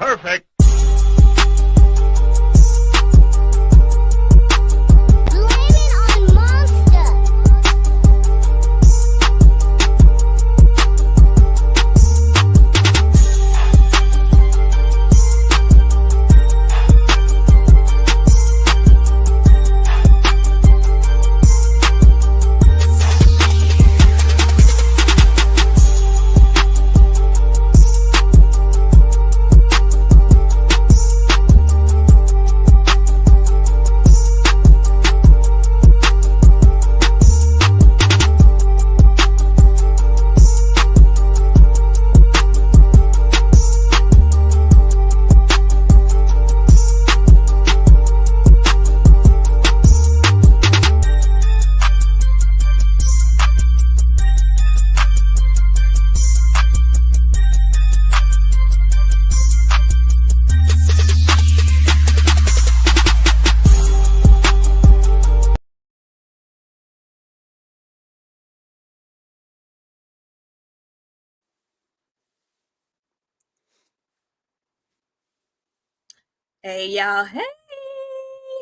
Perfect. Hey y'all, hey!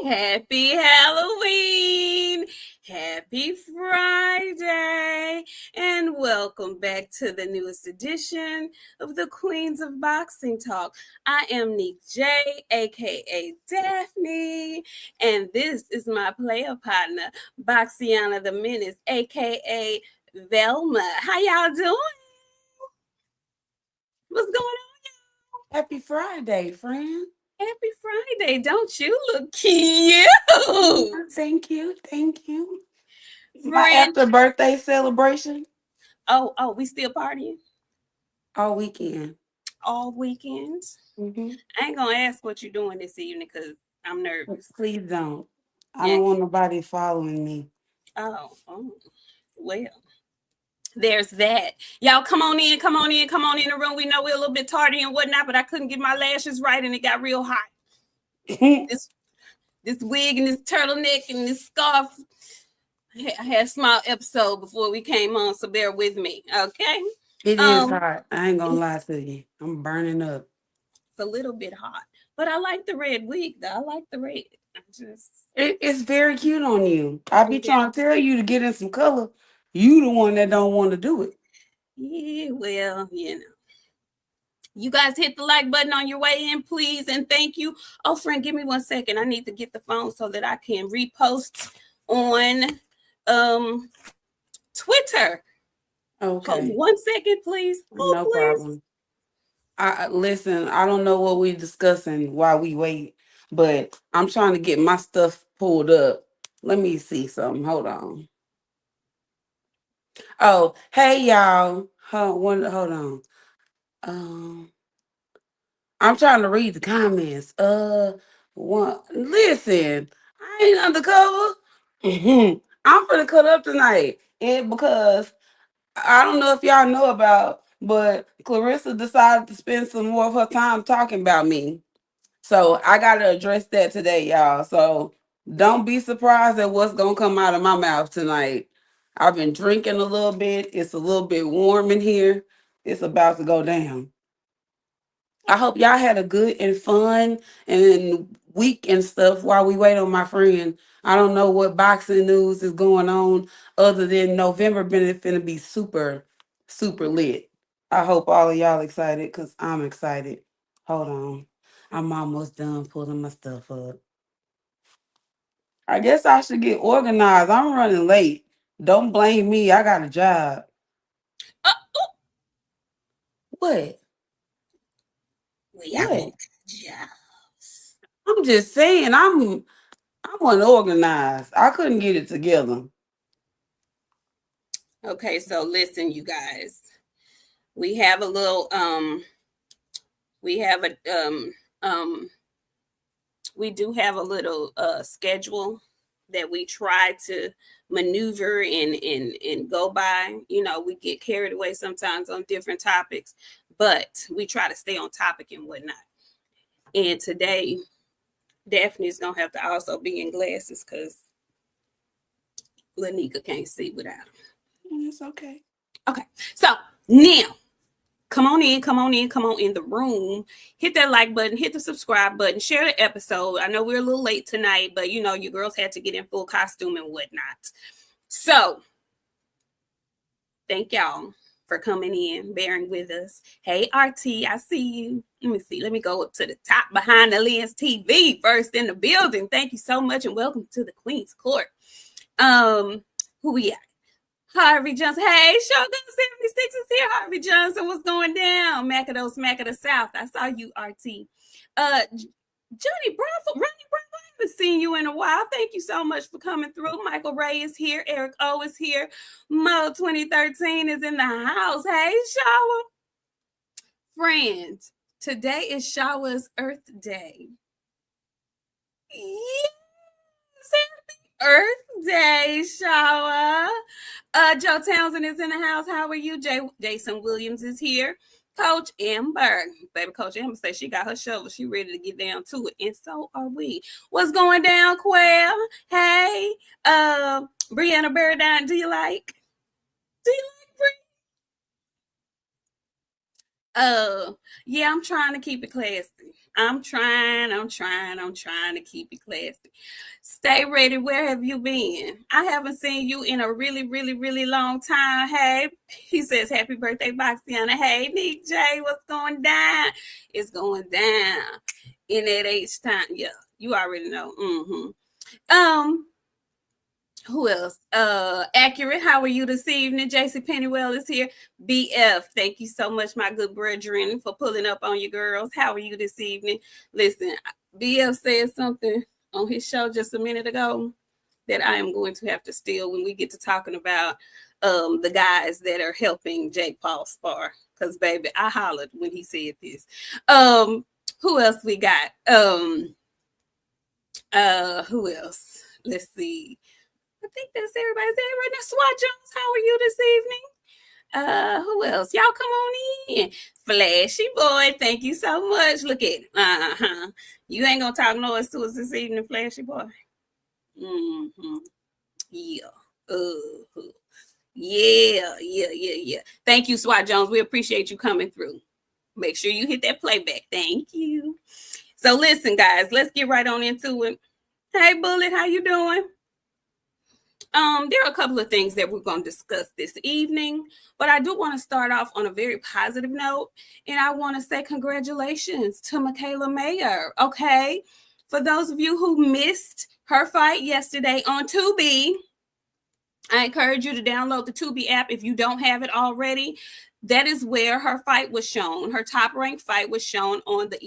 Happy Halloween! Happy Friday! And welcome back to the newest edition of the Queens of Boxing Talk. I am Nik-J, aka Daphne, and this is my player partner, Boxiana the Menace, aka Velma. How y'all doing? What's going on? Happy Friday, friend. Happy Friday. Don't you look cute? Thank you. Thank you. My Friend. after birthday celebration Oh, we still partying all weekend. all weekend. Mm-hmm. I ain't gonna ask what you're doing this evening because I'm nervous. Please don't. I Yeah. don't want nobody following me. Oh, well. There's that. Y'all come on in the room. We know we're a little bit tardy and whatnot, but I couldn't get my lashes right and it got real hot. This wig and this turtleneck and this scarf. I had a small episode before we came on, so bear with me, okay? It is hot. I ain't gonna lie to you. I'm burning up. It's a little bit hot, but I like the red wig though. I like the red. It's very cute on you. I be trying to tell you to get in some color. You the one that don't want to do it. Yeah, well, You guys hit the like button on your way in, please, and thank you. Oh, friend, give me 1 second. I need to get the phone so that I can repost on Twitter. Okay. Hold 1 second, please. No problem. Listen, I don't know what we're discussing while we wait, but I'm trying to get my stuff pulled up. Let me see something. Hold on. Oh, hey y'all. Hold on. I'm trying to read the comments. Listen, I ain't undercover. I'm gonna cut up tonight, and because I don't know if y'all know about, but Clarissa decided to spend some more of her time talking about me. So I gotta address that today, y'all. So don't be surprised at what's gonna come out of my mouth tonight. I've been drinking a little bit. It's a little bit warm in here. It's about to go down. I hope y'all had a good and fun and week and stuff while we wait on my friend. I don't know what boxing news is going on other than November been finna be super, super lit. I hope all of y'all excited because I'm excited. Hold on. I'm almost done pulling my stuff up. I guess I should get organized. I'm running late. Don't blame me. I got a job. What? What? Jobs. I'm just saying I'm unorganized. I couldn't get it together. Okay, so listen, you guys. We have a little we have a we do have a little schedule that we try to maneuver and go by. We get carried away sometimes on different topics, but we try to stay on topic and whatnot. And today, Daphne's gonna have to also be in glasses because Lanika can't see without them. It's okay. Okay, so now come on in, come on in, come on in the room. Hit that like button, hit the subscribe button, share the episode. I know we're a little late tonight, but you know, you girls had to get in full costume and whatnot. So, thank y'all for coming in, bearing with us. Hey, RT, I see you. Let me see. Let me go up to the top behind the lens TV first in the building. Thank you so much and welcome to the Queen's Court. Who we at? Harvey Johnson. Hey, Shogun 76 is here. Harvey Johnson, what's going down? Mac of the Smack of the South. I saw you, RT. Johnny Bravo, Ronnie Bravo, I haven't seen you in a while. Thank you so much for coming through. Michael Ray is here. Eric O is here. Mo 2013 is in the house. Hey, Shawa. Friends, today is Shawa's Earth Day. Yes, happy Earth Day, Shawa. Joe Townsend is in the house. How are you? Jason Williams is here. Coach Amber, baby Coach Amber says she got her shovel. She ready to get down to it, and so are we. What's going down, Quell? Hey, Brianna Burdine, do you like Brie? Yeah, I'm trying to keep it classy. I'm trying to keep it classy. Stay ready. Where have you been? I haven't seen you in a really, really, really long time. Hey, he says, happy birthday, Boxiana. Hey, Nik-J, what's going down? It's going down in that H time. Yeah, you already know. Who else? Accurate. How are you this evening? JC Pennywell is here. BF, thank you so much, my good brethren, for pulling up on you girls. How are you this evening? Listen, BF said something on his show just a minute ago that I am going to have to steal when we get to talking about the guys that are helping Jake Paul spar. Because baby, I hollered when he said this. Who else we got? Who else? Let's see. I think that's everybody's there right now. SWAT Jones, how are you this evening? Who else? Y'all come on in. Flashy boy, thank you so much. Look at it. You ain't gonna talk noise to us this evening, Flashy boy. Yeah. Yeah. Thank you, SWAT Jones. We appreciate you coming through. Make sure you hit that playback. Thank you. So listen, guys, let's get right on into it. Hey, Bullet, how you doing? There are a couple of things that we're going to discuss this evening, but I do want to start off on a very positive note, and I want to say congratulations to Michaela Mayer, okay? For those of you who missed her fight yesterday on Tubi, I encourage you to download the Tubi app if you don't have it already. That is where her fight was shown. Her top-ranked fight was shown on the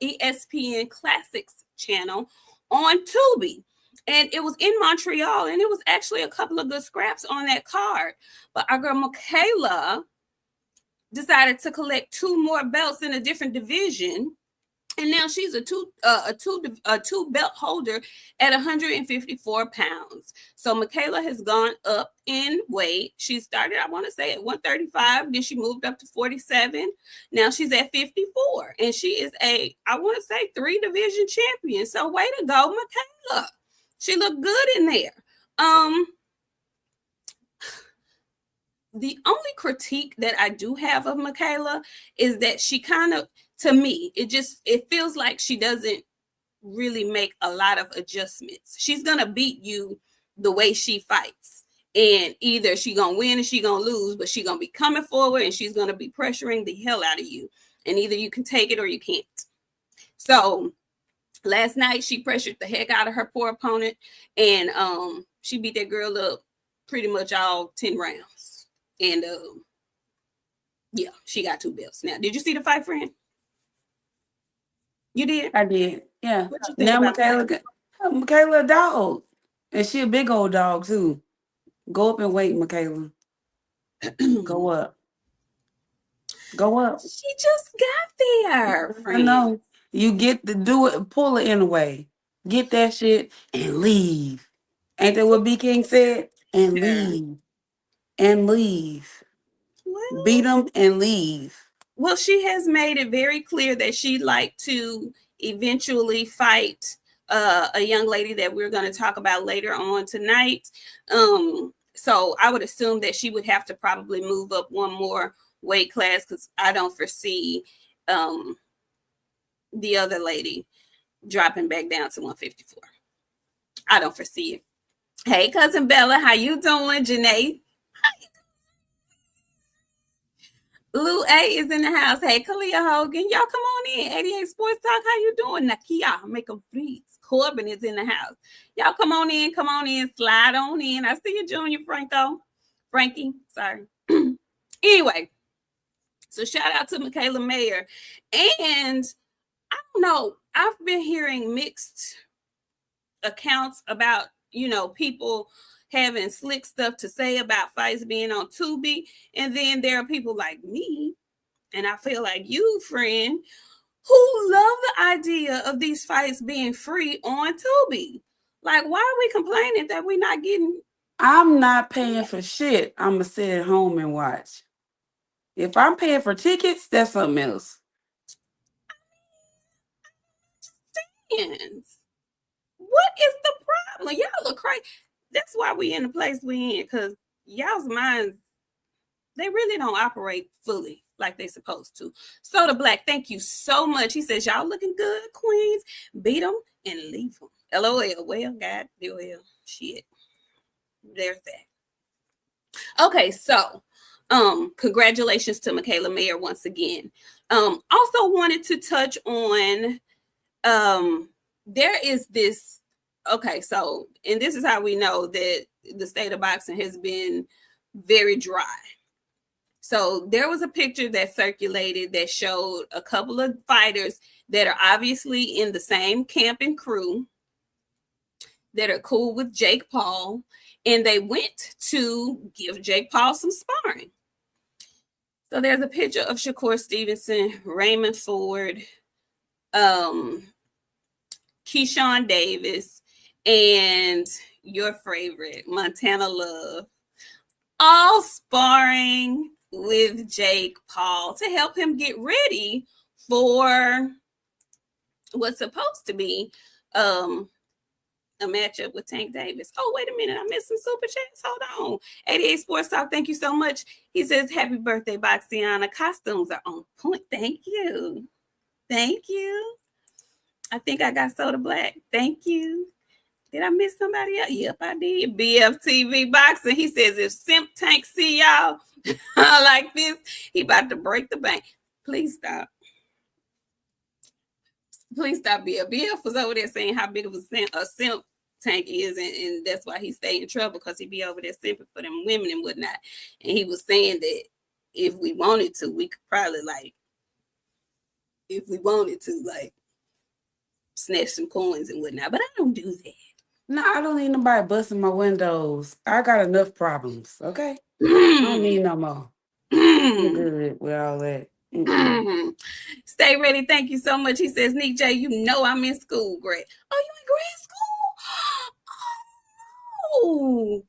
ESPN Classics channel on Tubi. And it was in Montreal, and it was actually a couple of good scraps on that card. But our girl Michaela decided to collect 2 more belts in a different division, and now she's a two belt holder at 154 pounds. So Michaela has gone up in weight. She started, I want to say, at 135. Then she moved up to 47. Now she's at 54, and she is I want to say, 3 division champion. So way to go, Michaela. She looked good in there. The only critique that I do have of Michaela is that she kind of, to me, it feels like she doesn't really make a lot of adjustments. She's going to beat you the way she fights. And either she's going to win or she's going to lose, but she's going to be coming forward and she's going to be pressuring the hell out of you. And either you can take it or you can't. So last night, she pressured the heck out of her poor opponent, and she beat that girl up pretty much all 10 rounds. And, yeah, she got 2 belts. Now, did you see the fight, friend? You did? I did, yeah. What you think Now about Michaela a dog, and she a big old dog, too. Go up and wait, Michaela. Go up. Go up. She just got there, friend. I know. You get to do it, pull it in a way. Get that shit and leave. Ain't that what B King said? And leave. And leave. Well, Beat them and leave. Well, she has made it very clear that she'd like to eventually fight a young lady that we're going to talk about later on tonight. So I would assume that she would have to probably move up one more weight class because I don't foresee the other lady dropping back down to 154. I don't foresee it. Hey, cousin Bella, how you doing? Janae, Lou A is in the house. Hey, Kalia Hogan, y'all come on in. 88 Sports Talk, how you doing? Nakia, make them freeze. Corbin is in the house. Y'all come on in, slide on in. I see you, Junior Frankie, sorry. Anyway, so shout out to Michaela Mayer. And I don't know, I've been hearing mixed accounts about, people having slick stuff to say about fights being on Tubi. And then there are people like me, and I feel like you, friend, who love the idea of these fights being free on Tubi. Like, why are we complaining that we're not getting? I'm not paying for shit. I'm going to sit at home and watch. If I'm paying for tickets, that's something else. What is the problem? Y'all look crazy. That's why we in the place we in, because y'all's minds, they really don't operate fully like they supposed to. Soda Black, thank you so much. He says, y'all looking good, queens. Beat them and leave them. LOL. Well, God, well, shit. There's that. Okay, so congratulations to Michaela Mayer once again. Also wanted to touch on there is this, okay, so, and this is how we know that the state of boxing has been very dry. So there was a picture that circulated that showed a couple of fighters that are obviously in the same camp and crew that are cool with Jake Paul, and they went to give Jake Paul some sparring. So there's a picture of Shakur Stevenson, Raymond Ford, Keyshawn Davis, and your favorite, Montana Love, all sparring with Jake Paul to help him get ready for what's supposed to be a matchup with Tank Davis. Oh, wait a minute. I missed some super chats. Hold on. 88 Sports Talk, thank you so much. He says, happy birthday, Boxiana. Costumes are on point. Thank you. Thank you. I think I got Soda Black. Thank you. Did I miss somebody else? Yep, I did. BFTV Boxing. He says, if Simp Tank see y'all like this, he about to break the bank. Please stop. Please stop, BF. BF was over there saying how big of a simp Tank is, and that's why he stay in trouble, because he be over there simping for them women and whatnot. And he was saying that if we wanted to, we could probably, like, if we wanted to, like, snatch some coins and whatnot. But I don't do that. No, I don't need nobody busting my windows. I got enough problems, okay? I don't need no more. I'm good with all that. Stay ready. Thank you so much. He says, Nik-J, you know I'm in school, Greg. Oh, you in grad school? Oh,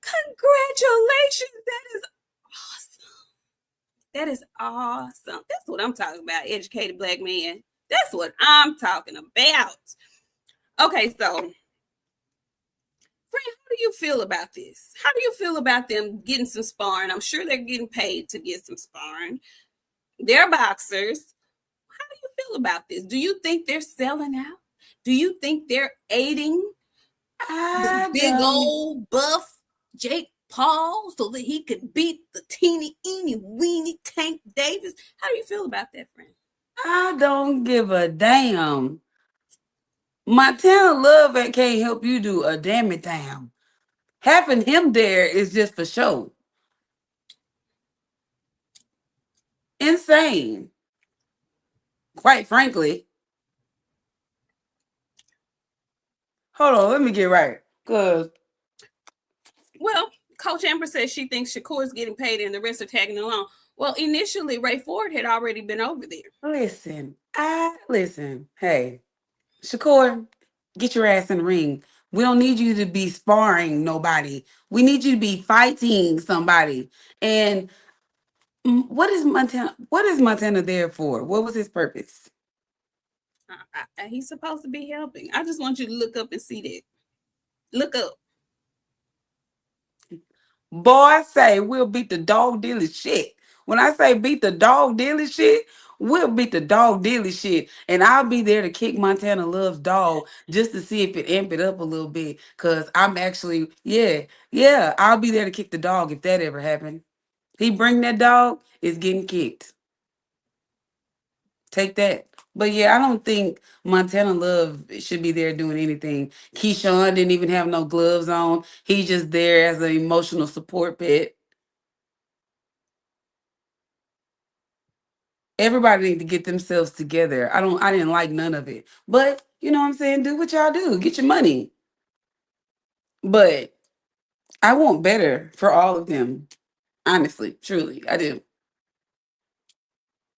congratulations. That is awesome. That is awesome. That's what I'm talking about, educated Black man. That's what I'm talking about. Okay, so, friend, how do you feel about this? How do you feel about them getting some sparring? I'm sure they're getting paid to get some sparring. They're boxers. How do you feel about this? Do you think they're selling out? Do you think they're aiding the big old buff Jake Paul so that he could beat the teeny, weeny Tank Davis? How do you feel about that, friend? I don't give a damn. Montana Love can't help you do a damn it damn. Having him there is just for show. Insane. Quite frankly. Hold on, let me get right. Well, Coach Amber says she thinks Shakur is getting paid and the rest are tagging along. Well, initially, Ray Ford had already been over there. Listen. Hey, Shakur, get your ass in the ring. We don't need you to be sparring nobody. We need you to be fighting somebody. And what is Montana there for? What was his purpose? He's supposed to be helping. I just want you to look up and see that. Look up. Boy, say we'll beat the dog dealer shit when I say beat the dog dilly shit, we'll beat the dog dilly shit. And I'll be there to kick Montana Love's dog just to see if it amp it up a little bit. Cause I'm actually, yeah, I'll be there to kick the dog if that ever happened. He bring that dog, it's getting kicked. Take that. But yeah, I don't think Montana Love should be there doing anything. Keyshawn didn't even have no gloves on. He's just there as an emotional support pet. Everybody need to get themselves together. I didn't like none of it. But you know what I'm saying? Do what y'all do. Get your money. But I want better for all of them. Honestly, truly, I do.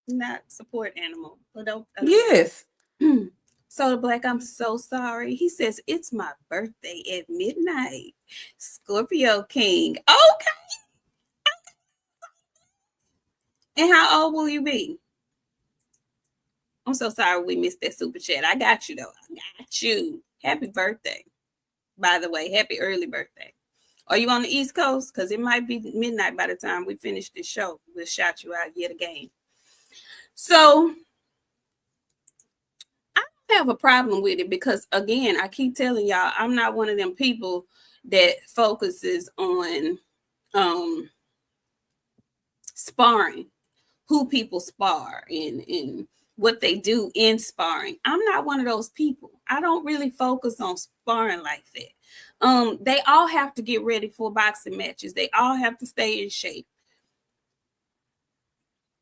Not support animal, but don't. Yes. Soda Black, I'm so sorry. He says it's my birthday at midnight. Scorpio King. Okay. And how old will you be? I'm so sorry we missed that super chat. I got you though. I got you. Happy birthday. By the way, happy early birthday. Are you on the East Coast? Because it might be midnight by the time we finish this show. We'll shout you out yet again. So I don't have a problem with it because, again, I keep telling y'all, I'm not one of them people that focuses on sparring, who people spar and what they do in sparring. I'm not one of those people. I don't really focus on sparring like that. They all have to get ready for boxing matches. They all have to stay in shape.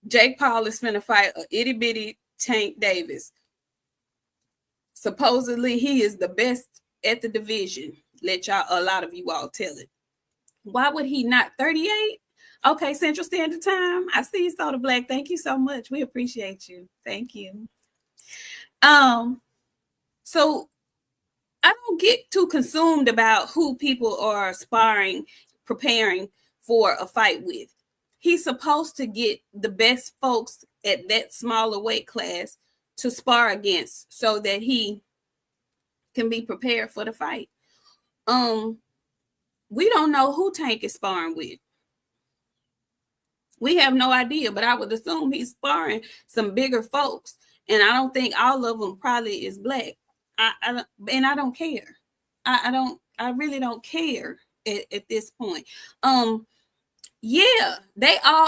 Jake Paul is finna fight a itty bitty Tank Davis. Supposedly he is the best at the division. Let y'all, a lot of you all tell it. Why would he not? 38? Okay, Central Standard Time. I see you, Soda Black. Thank you so much. We appreciate you. Thank you. So I don't get too consumed about who people are sparring, preparing for a fight with. He's supposed to get the best folks at that smaller weight class to spar against so that he can be prepared for the fight. We don't know who Tank is sparring with. We have no idea, but I would assume he's sparring some bigger folks, and I don't think all of them probably is black. I don't care. I really don't care at this point. Yeah,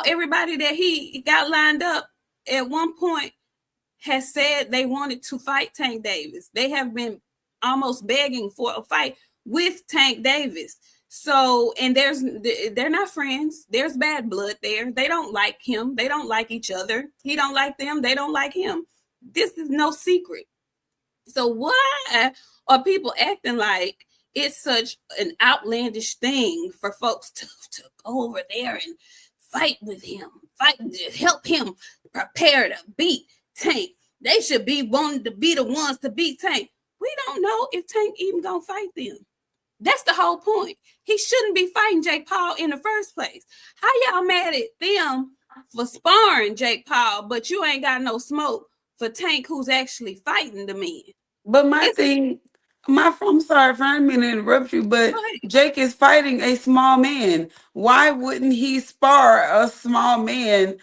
everybody that he got lined up at one point has said they wanted to fight Tank Davis. They have been almost begging for a fight with Tank Davis. So, and they're not friends. There's bad blood there. They don't like him. They don't like each other. He don't like them. They don't like him. This is no secret. So why are people acting like it's such an outlandish thing for folks to go over there and fight with him, fight to help him prepare to beat Tank? They should be wanting to be the ones to beat Tank. We don't know if Tank even gonna fight them. That's the whole point. He shouldn't be fighting Jake Paul in the first place. How y'all mad at them for sparring Jake Paul, but you ain't got no smoke for Tank, who's actually fighting the man? But I'm sorry for I didn't mean to interrupt you, but Jake is fighting a small man. Why wouldn't he spar a small man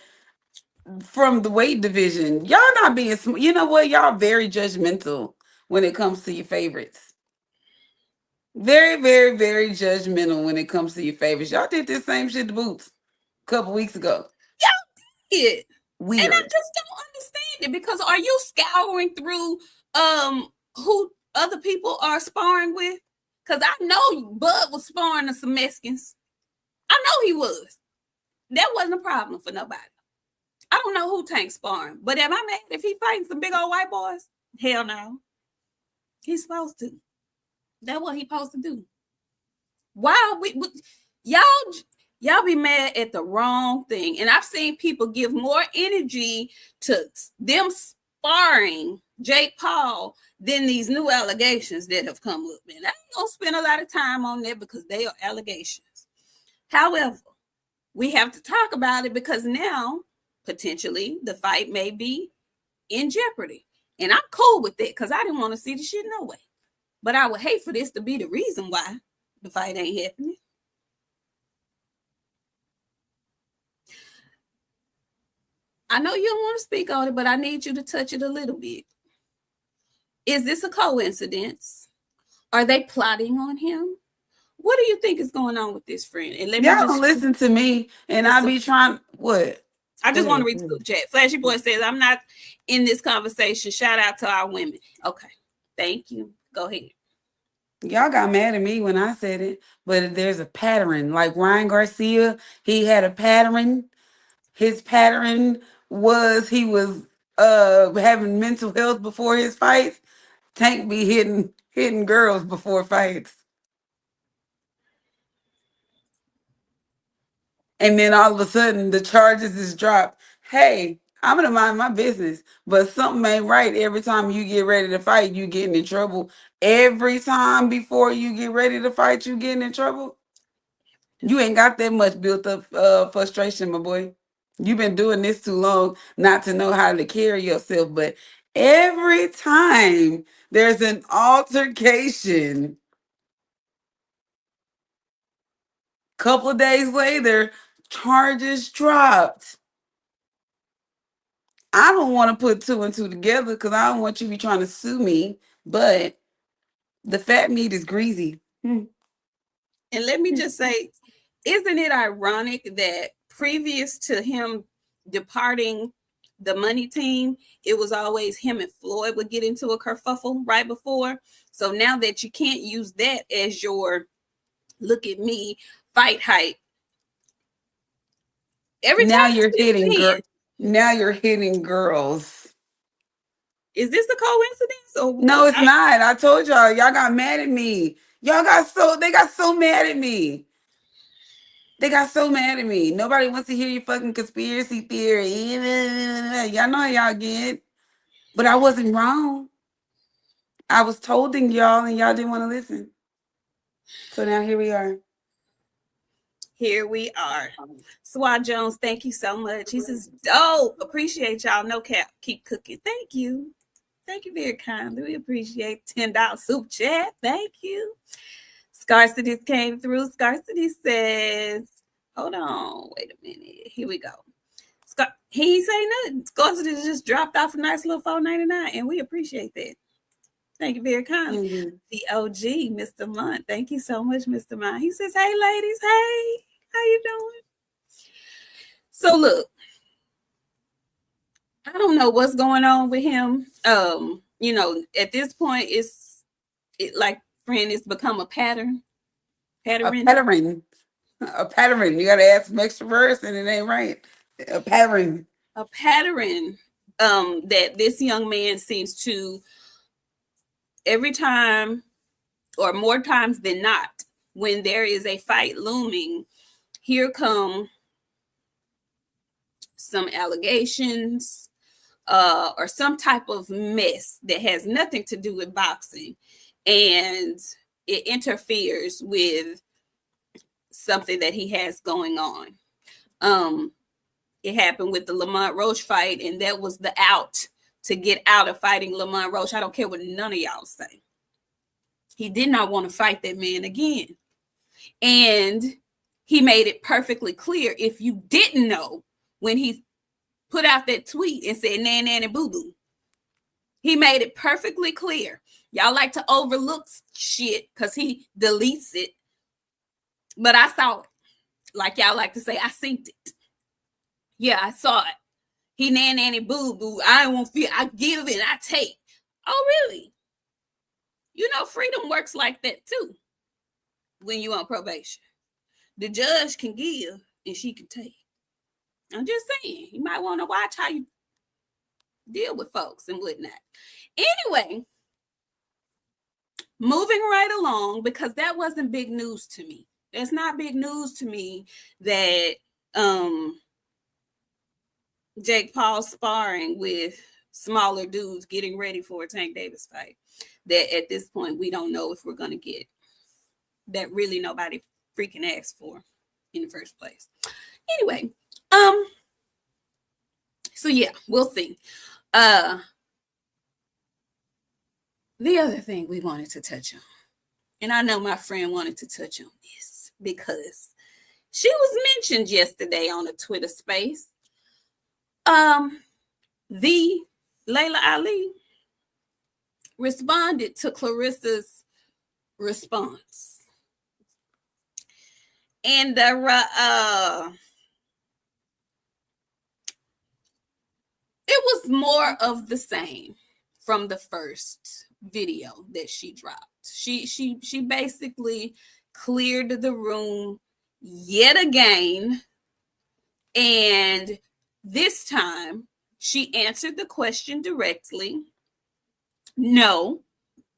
from the weight division? Y'all not being, you know what? Y'all very judgmental when it comes to your favorites. Very, very, very judgmental when it comes to your favorites. Y'all did this same shit to Boots a couple weeks ago. Y'all did. Weird. And I just don't understand it because are you scouring through who other people are sparring with? Because I know Bud was sparring some Mexicans. I know he was. That wasn't a problem for nobody. I don't know who Tank's sparring, but am I mad if he fighting some big old white boys? Hell no. He's supposed to. That's what he's supposed to do. Why y'all be mad at the wrong thing. And I've seen people give more energy to them sparring Jake Paul than these new allegations that have come up. And I ain't gonna spend a lot of time on that because they are allegations. However, we have to talk about it because now potentially the fight may be in jeopardy. And I'm cool with that because I didn't want to see the shit no way. But I would hate for this to be the reason why the fight ain't happening. I know you don't want to speak on it, but I need you to touch it a little bit. Is this a coincidence? Are they plotting on him? What do you think is going on with this friend? And let me Y'all don't just listen to me, and I be trying. What? I Go just want to ahead. read the super chat. Flashy Boy says, I'm not in this conversation. Shout out to our women. Okay. Thank you. Go ahead. Y'all got mad at me when I said it, but there's a pattern. Like Ryan Garcia, he had a pattern. His pattern was he was having mental health before his fights. Tank be hitting girls before fights. And then all of a sudden the charges is dropped. Hey, I'm gonna mind my business, but something ain't right. Every time you get ready to fight, you getting in trouble. Every time before you get ready to fight, you getting in trouble. You ain't got that much built up frustration, my boy. You've been doing this too long not to know how to carry yourself. But every time there's an altercation, couple of days later, charges dropped. I don't want to put two and two together because I don't want you to be trying to sue me. But the fat meat is greasy. And let me just say, isn't it ironic that previous to him departing the money team, it was always him and Floyd would get into a kerfuffle right before. So now that you can't use that as your look at me fight hype, every Now time you're you hitting win, Now you're hitting girls. is this a coincidence or No, it's not. I told y'all got mad at me. They got so mad at me. They got so mad at me. Nobody wants to hear your fucking conspiracy theory. Y'all know how y'all get. But I wasn't wrong. I was tolding y'all and y'all didn't want to listen. So now here we are. Here we are. Swat Jones, thank you so much. He says, dope. Appreciate y'all. No cap. Keep cooking. Thank you. Thank you very kindly. We appreciate $10 super chat. Thank you. Scarcity came through. Scarcity says, hold on. Wait a minute. Here we go. He ain't say nothing. Scarcity just dropped off a nice little $4.99, and we appreciate that. Thank you very kindly. Mm-hmm. The OG, Mr. Munt. Thank you so much, Mr. Munt. He says, hey, ladies. Hey, how you doing? So, look, I don't know what's going on with him. At this point, like friend, it's become a pattern. A Pattern. pattern. A pattern. You gotta add some extra words and it ain't right. A pattern. A pattern that this young man seems to every time or more times than not, when there is a fight looming, here come some allegations or some type of mess that has nothing to do with boxing, and it interferes with something that he has going on. It happened with the Lamont Roach fight, and that was the out to get out of fighting Lamont Roach. I don't care what none of y'all say. He did not want to fight that man again. And he made it perfectly clear. If you didn't know, when he put out that tweet and said nan nan and boo boo, he made it perfectly clear. Y'all like to overlook shit because he deletes it. But I saw it. Like y'all like to say, I synced it. Yeah, I saw it. He nan nan and boo boo. I won't feel. I give and I take. Oh, really? You know, freedom works like that too. When you on probation, the judge can give and she can take. I'm just saying, you might want to watch how you deal with folks and whatnot. Anyway, moving right along, because that wasn't big news to me. That's not big news to me that Jake Paul sparring with smaller dudes getting ready for a Tank Davis fight. That at this point we don't know if we're gonna get. That really nobody freaking asked for in the first place. Anyway, so yeah, we'll see. The other thing we wanted to touch on, and I know my friend wanted to touch on this because she was mentioned yesterday on a Twitter space. Um, the Layla Ali responded to Clarissa's response, and it was more of the same from the first video that she dropped. She basically cleared the room yet again, and this time she answered the question directly. No,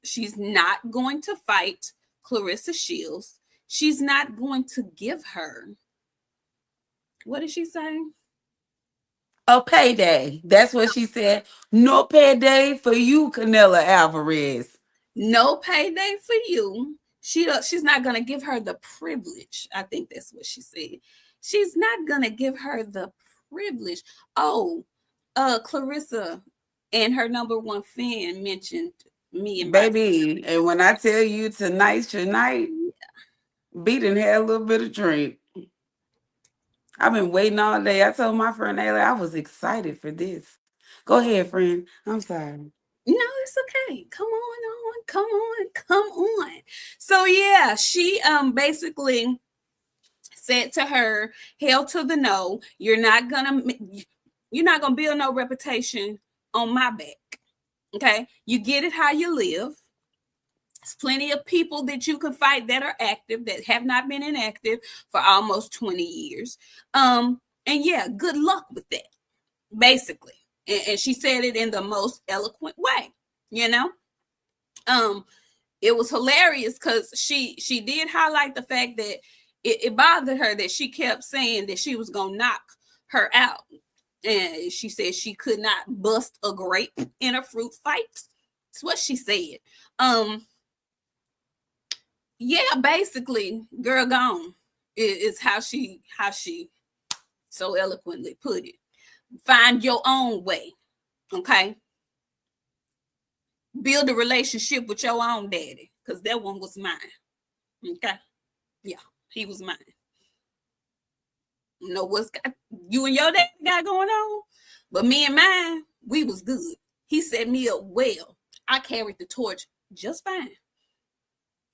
she's not going to fight Clarissa Shields. She's not going to give her, what did she say? A payday. That's what she said. No payday for you, Canela Alvarez. No payday for you. She's not gonna give her the privilege. I think that's what she said. She's not gonna give her the privilege. Oh, Clarissa and her number one fan mentioned me and Boxiana. Baby, and when I tell you tonight's your night, B done had a little bit of drink. I've been waiting all day. I told my friend Laila I was excited for this. Go ahead, friend. I'm sorry. No, it's okay. Come on. So yeah, she basically said to her, hell to the no, you're not gonna build no reputation on my back. Okay, you get it how you live. There's plenty of people that you can fight that are active that have not been inactive for almost 20 years. And yeah, good luck with that, basically. And she said it in the most eloquent way, you know. It was hilarious because she did highlight the fact that it bothered her that she kept saying that she was gonna knock her out, and she said she could not bust a grape in a fruit fight. That's what she said. Yeah, basically, girl gone is how she so eloquently put it. Find your own way, okay? Build a relationship with your own daddy, because that one was mine. Okay? Yeah, he was mine. You know what's got you and your daddy got going on? But me and mine, we was good. He set me up well. I carried the torch just fine.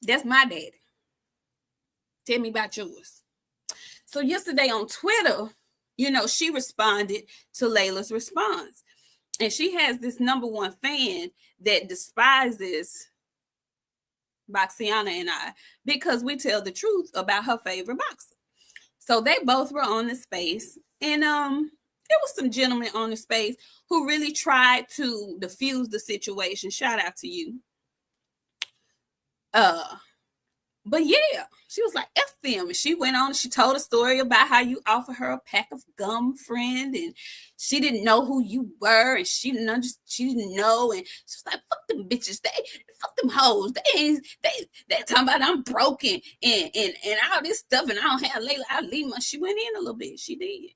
That's my daddy. Tell me about yours. So yesterday on Twitter, she responded to Layla's response. And she has this number one fan that despises Boxiana and I because we tell the truth about her favorite boxer. So they both were on the space, and there was some gentlemen on the space who really tried to diffuse the situation. Shout out to you. But yeah, she was like, F them. And she went on and she told a story about how you offered her a pack of gum, friend, and she didn't know who you were, and she didn't know. And she was like, fuck them bitches. Fuck them hoes. They talking about I'm broken and all this stuff, and I don't have Layla. I leave my. She went in a little bit. She did.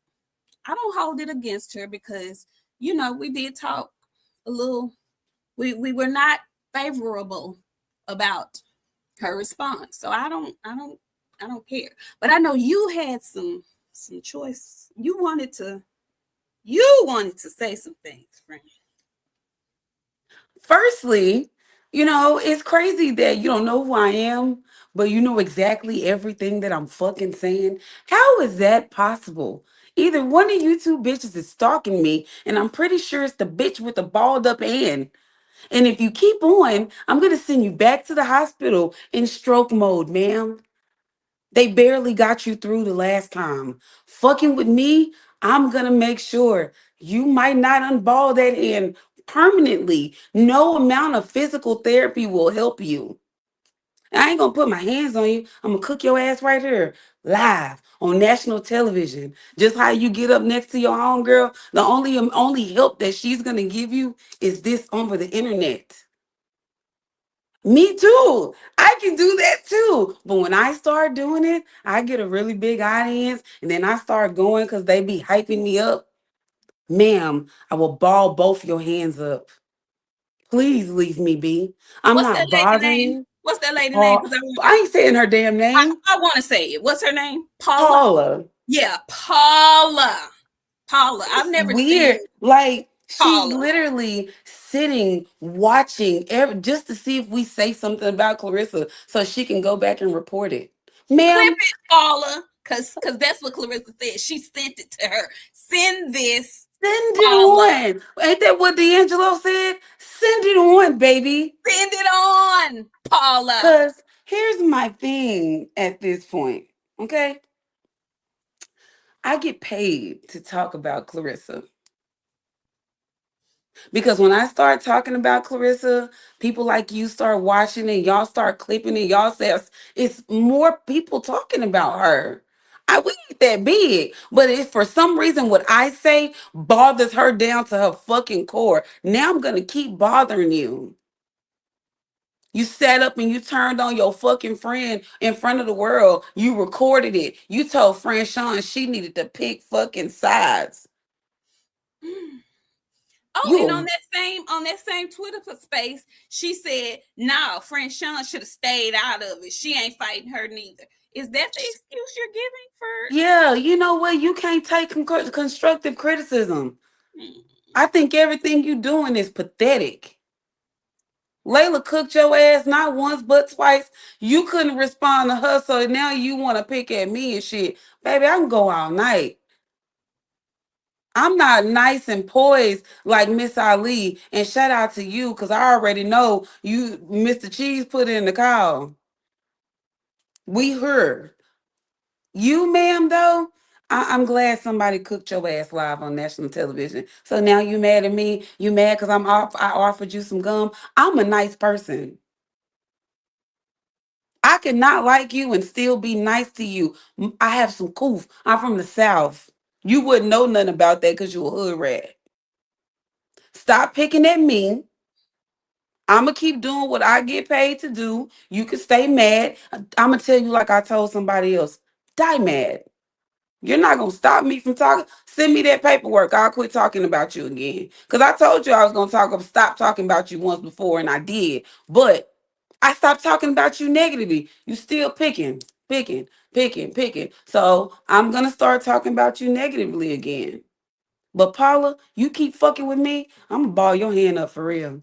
I don't hold it against her because, we did talk a little. We were not favorable about her response. So I don't care. But I know you had some choice. You wanted to say some things, friend. Firstly, it's crazy that you don't know who I am, but you know exactly everything that I'm fucking saying. How is that possible? Either one of you two bitches is stalking me, and I'm pretty sure it's the bitch with the balled up hand. And if you keep on, I'm going to send you back to the hospital in stroke mode, ma'am. They barely got you through the last time. Fucking with me, I'm going to make sure you might not unball that end permanently. No amount of physical therapy will help you. I ain't going to put my hands on you. I'm going to cook your ass right here, live on national television. Just how you get up next to your homegirl, the only help that she's going to give you is this over the internet. Me too. I can do that too. But when I start doing it, I get a really big audience and then I start going because they be hyping me up. Ma'am, I will ball both your hands up. Please leave me be. I'm What's that not lady bothering name? you. What's that lady name? Paul, Because I ain't saying her damn name. I want to say it. What's her name? Paula? Paula. Yeah, Paula. Paula, I've It's never seen weird. Like she's Paula. literally sitting, watching just to see if we say something about Clarissa so she can go back and report it. Clip Ma'am, it, Paula, cause that's what Clarissa said. She sent it to her. Send this, send it Paula. on. Ain't that what D'Angelo said? Send it on, baby. Send it on, Paula. Because here's my thing at this point. Okay. I get paid to talk about Clarissa. Because when I start talking about Clarissa, people like you start watching and y'all start clipping and y'all say it's more people talking about her. We ain't that big, but if for some reason what I say bothers her down to her fucking core, now I'm gonna keep bothering you. You sat up and you turned on your fucking friend in front of the world. You recorded it. You told friend Sean she needed to pick fucking sides. Oh, and You on that same Twitter space, she said, "No, friend Sean should have stayed out of it. She ain't fighting her neither." Is that the excuse you're giving for? Yeah, you know what? You can't take constructive criticism. I think everything you doing is pathetic. Layla cooked your ass not once but twice. You couldn't respond to her, so now you want to pick at me and shit. Baby, I can go all night. I'm not nice and poised like Miss Ali. And shout out to you, because I already know you, Mr. Cheese, put in the call. We heard. You, ma'am, though, I'm glad somebody cooked your ass live on national television. So now you mad at me? You mad because I offered you some gum? I'm a nice person. I could not like you and still be nice to you. I have some coof. I'm from the South. You wouldn't know nothing about that because you a hood rat. Stop picking at me. I'm going to keep doing what I get paid to do. You can stay mad. I'm going to tell you like I told somebody else. Die mad. You're not gonna stop me from talking. Send me that paperwork. I'll quit talking about you again. Cause I told you I was gonna stop talking about you once before, and I did. But I stopped talking about you negatively. You still picking. So I'm gonna start talking about you negatively again. But Paula, you keep fucking with me, I'm gonna ball your hand up for real.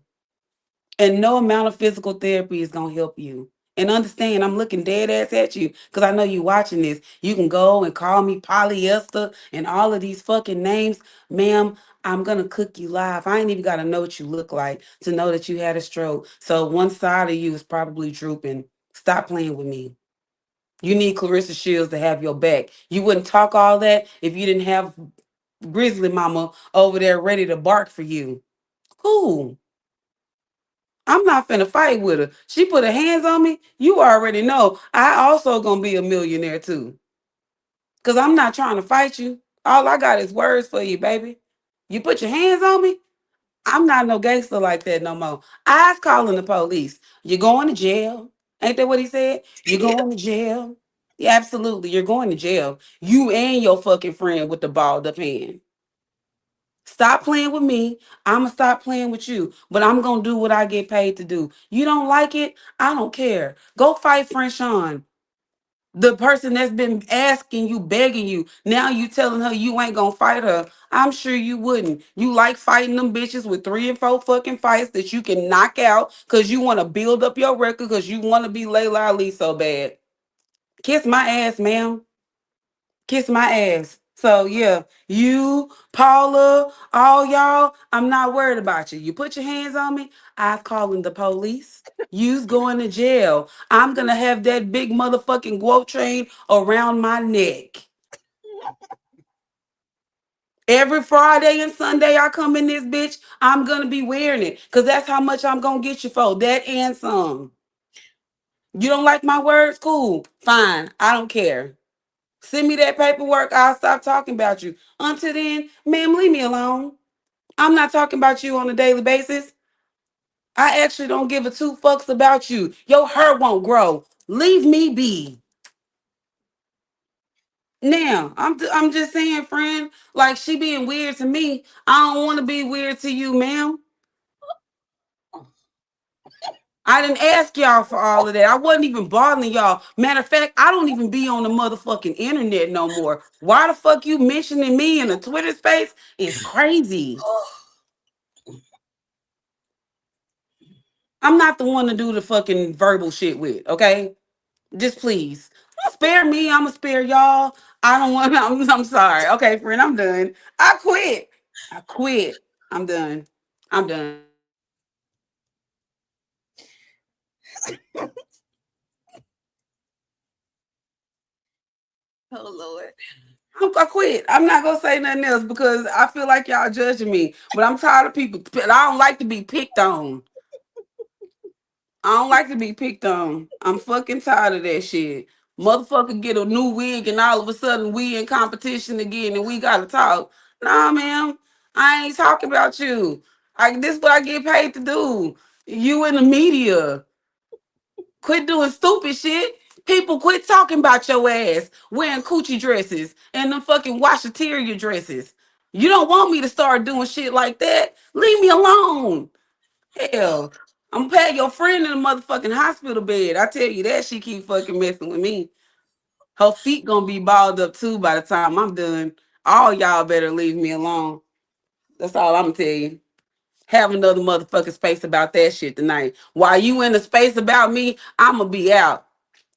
And no amount of physical therapy is gonna help you. And understand, I'm looking dead ass at you because I know you watching this. You can go and call me polyester and all of these fucking names. Ma'am, I'm gonna cook you live. I ain't even gotta know what you look like to know that you had a stroke. So one side of you is probably drooping. Stop playing with me. You need Clarissa Shields to have your back. You wouldn't talk all that if you didn't have Grizzly Mama over there ready to bark for you. Cool. I'm not finna fight with her. She put her hands on me. You already know. I also gonna be a millionaire too. Cause I'm not trying to fight you. All I got is words for you, baby. You put your hands on me. I'm not no gangster like that no more. I was calling the police. You're going to jail. Ain't that what he said? You're Yeah. going to jail. Yeah, absolutely. You're going to jail. You and your fucking friend with the balled up hand. Stop playing with me. I'm going to stop playing with you. But I'm going to do what I get paid to do. You don't like it? I don't care. Go fight French Sean. The person that's been asking you, begging you. Now you telling her you ain't going to fight her. I'm sure you wouldn't. You like fighting them bitches with 3 and 4 fucking fights that you can knock out because you want to build up your record because you want to be Layla Ali so bad. Kiss my ass, ma'am. Kiss my ass. So yeah, you, Paula, all y'all, I'm not worried about you. You put your hands on me, I'm calling the police. You's going to jail. I'm gonna have that big motherfucking guo train around my neck. Every Friday and Sunday I come in this bitch, I'm gonna be wearing it. Cause that's how much I'm gonna get you for. That and some. You don't like my words? Cool. Fine. I don't care. Send me that paperwork. I'll stop talking about you. Until then, ma'am, leave me alone. I'm not talking about you on a daily basis. I actually don't give a two fucks about you. Your hair won't grow. Leave me be. Now, I'm just saying, friend, like she being weird to me. I don't want to be weird to you, ma'am. I didn't ask y'all for all of that. I wasn't even bothering y'all. Matter of fact, I don't even be on the motherfucking internet no more. Why the fuck you mentioning me in a Twitter space is crazy. I'm not the one to do the fucking verbal shit with, okay? Just please. Spare me, I'ma spare y'all. I don't want I'm sorry. Okay, friend, I'm done. I quit. I quit. I'm done. I'm done. Oh Lord. I quit. I'm not gonna say nothing else because I feel like y'all judging me. But I'm tired of people. I don't like to be picked on. I don't like to be picked on. I'm fucking tired of that shit. Motherfucker get a new wig and all of a sudden we in competition again and we gotta talk. Nah, ma'am. I ain't talking about you. This what I get paid to do. You in the media. Quit doing stupid shit. People quit talking about your ass wearing coochie dresses and them fucking washateria dresses. You don't want me to start doing shit like that? Leave me alone. Hell, I'm paying your friend in a motherfucking hospital bed. I tell you that she keep fucking messing with me. Her feet gonna be balled up too by the time I'm done. All y'all better leave me alone. That's all I'm gonna tell you. Have another motherfucking space about that shit tonight. While you in the space about me, I'ma be out.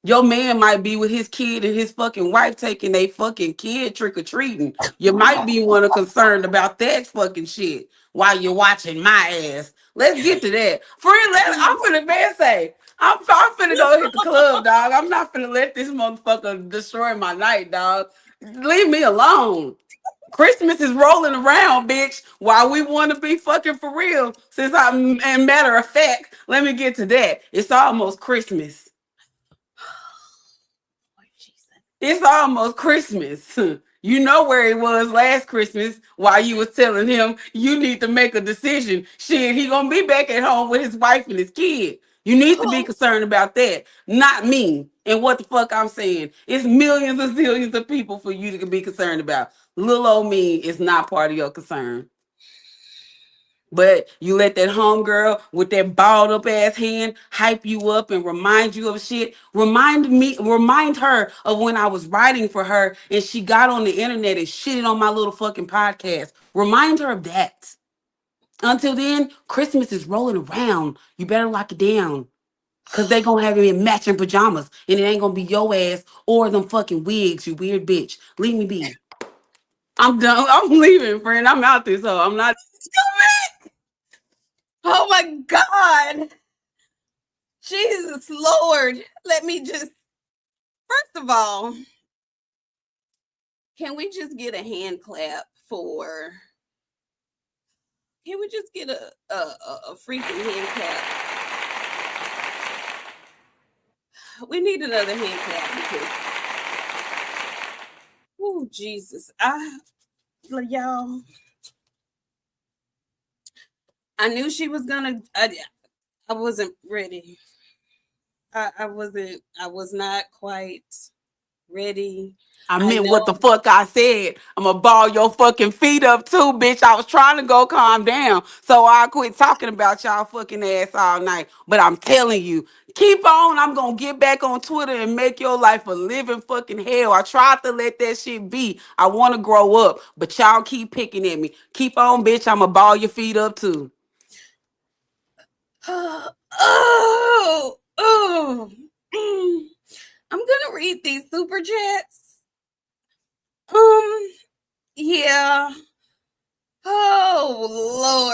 Your man might be with his kid and his fucking wife taking they fucking kid trick or treating. You might be one of concerned about that fucking shit while you're watching my ass. Let's get to that. Friend, I'm finna man say, I'm finna go hit the club, dog. I'm not finna let this motherfucker destroy my night, dog. Leave me alone. Christmas is rolling around, bitch. While we want to be fucking for real, and matter of fact, let me get to that. It's almost Christmas. Lord Jesus. It's almost Christmas. You know where he was last Christmas while you was telling him you need to make a decision. Shit, he gonna be back at home with his wife and his kid. You need to be Oh, concerned about that, not me. And what the fuck I'm saying? It's millions and zillions of people for you to be concerned about. Little old me is not part of your concern. But you let that homegirl with that balled up ass hand hype you up and remind you of shit. Remind her of when I was writing for her and she got on the internet and shitted on my little fucking podcast. Remind her of that. Until then, Christmas is rolling around. You better lock it down. Cause they gonna have him in matching pajamas. And it ain't gonna be your ass or them fucking wigs, you weird bitch. Leave me be. I'm done. I'm leaving, friend. I'm out this hole. I'm not. oh my God. Jesus Lord. Let me just, first of all, can we just get a hand clap for, can we just get a freaking hand clap? We need another hand clap because, oh, Jesus. Y'all, I knew she was gonna, I wasn't ready. I was not quite ready. I I meant what the know. fuck I said. I'm gonna ball your fucking feet up too, bitch. I was trying to go calm down. So I quit talking about y'all fucking ass all night. But I'm telling you, keep on. I'm gonna get back on Twitter and make your life a living fucking hell. I tried to let that shit be. I wanna grow up, but y'all keep picking at me. Keep on, bitch. I'm gonna ball your feet up too. Oh, oh. I'm gonna read these super chats. Yeah. Oh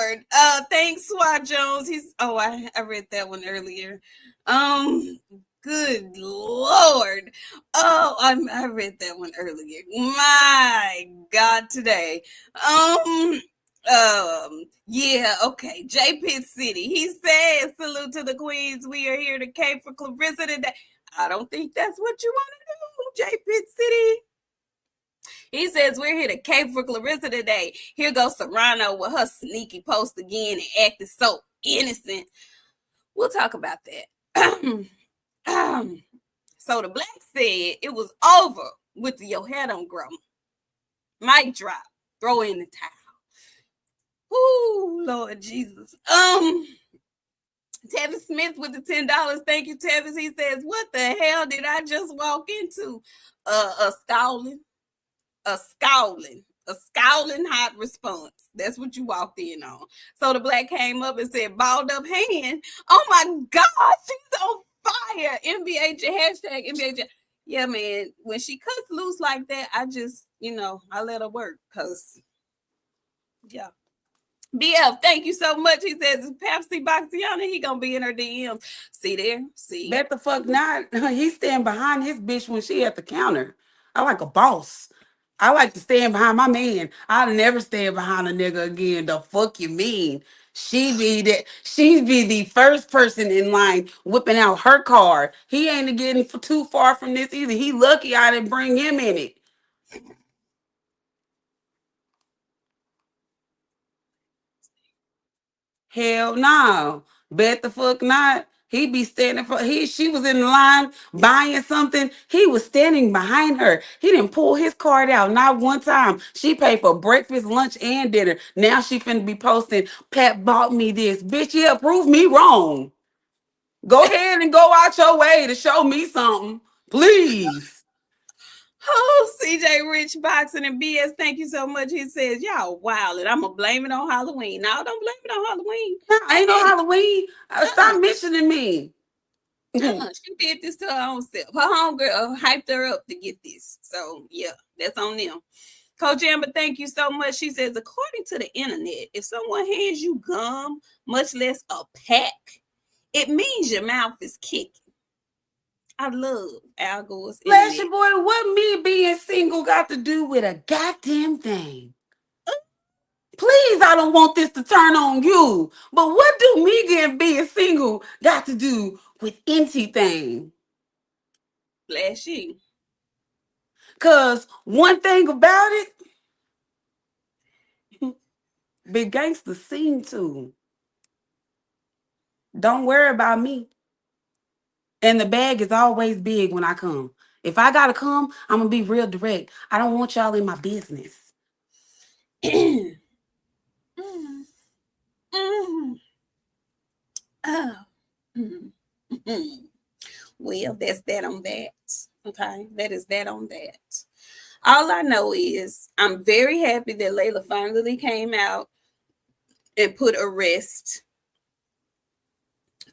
Lord. Thanks, Swat Jones. I read that one earlier. Good Lord. I read that one earlier. My God, today. Yeah, okay. J Pit City. He says, salute to the queens. We are here to cape for Clarissa today. I don't think that's what you want to do, J Pit City. He says, we're here to cape for Clarissa today. Here goes Serrano with her sneaky post again and acting so innocent. We'll talk about that. So the black said it was over with the your head on grow. Mic drop. Throw in the towel. Ooh, Lord Jesus. Tevis Smith with the $10. Thank you, Tevis. He says, "What the hell did I just walk into? A scowling, a scowling hot response. That's what you walked in on." So the black came up and said, "Balled up hand. Oh my God, she's on fire." NBA hashtag NBA. Yeah, man. When she cuts loose like that, I just, I let her work because, yeah. BF, thank you so much. He says Pepsi Boxiana, he gonna be in her DMs. See there? See? Bet the fuck not. He stand behind his bitch when she at the counter. I like a boss. I like to stand behind my man. I'll never stand behind a nigga again. The fuck you mean? She be the first person in line whipping out her card. He ain't getting too far from this either. He lucky I didn't bring him in it. Hell no. Bet the fuck not. He be standing for she was in the line buying something. He was standing behind her. He didn't pull his card out not one time. She paid for breakfast, lunch, and dinner. Now she finna be posting, Pat bought me this. Bitch, yeah, prove me wrong. Go ahead and go out your way to show me something. Please. Oh, CJ Rich Boxing and BS, thank you so much. He says, "Y'all wild, and I'm gonna blame it on Halloween." No, don't blame it on Halloween. No, ain't no And Halloween. Stop mentioning me. she did this to her own self. Her homegirl hyped her up to get this. So yeah, that's on them. Coach Amber, thank you so much. She says, according to the internet, if someone hands you gum, much less a pack, it means your mouth is kicking. I love Al Gore's Flashy internet. boy, what me being single got to do with a goddamn thing? Please, I don't want this to turn on you. But what do me getting being single got to do with anything? Flashy. Cause one thing about it, big gangster seen to. Don't worry about me. And the bag is always big when I come. If I gotta come, I'm gonna be real direct. I don't want y'all in my business. Mm, mm, oh, mm, mm. Well, that's that on that. Okay, that is that on that. All I know is I'm very happy that Laila finally came out and put a rest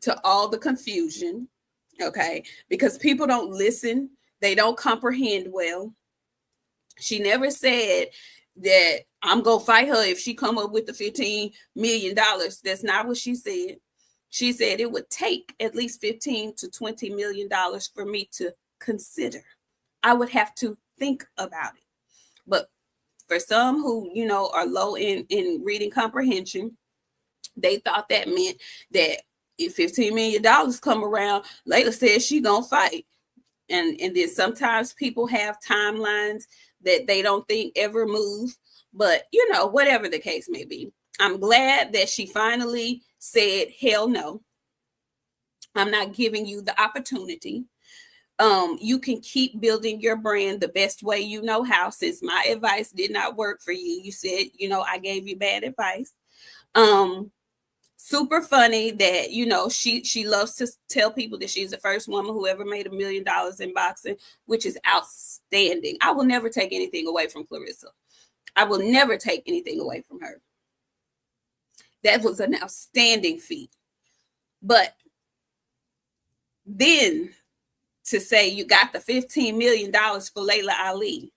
to all the confusion. Okay, because people don't listen, they don't comprehend well. She never said that I'm gonna fight her if she come up with the $15 million. That's not what she said. She said it would take at least 15 to $20 million for me to consider. I would have to think about it. But for some who, are low in reading comprehension, they thought that meant that if $15 million come around, Layla says she gonna fight. And then sometimes people have timelines that they don't think ever move. But whatever the case may be, I'm glad that she finally said, hell no, I'm not giving you the opportunity. You can keep building your brand the best way you know how. Since my advice did not work for you, you said, I gave you bad advice. Super funny that she loves to tell people that she's the first woman who ever made $1 million in boxing, which is outstanding. I will never take anything away from Clarissa. I will never take anything away from her. That was an outstanding feat. But then to say you got the $15 million for Laila Ali,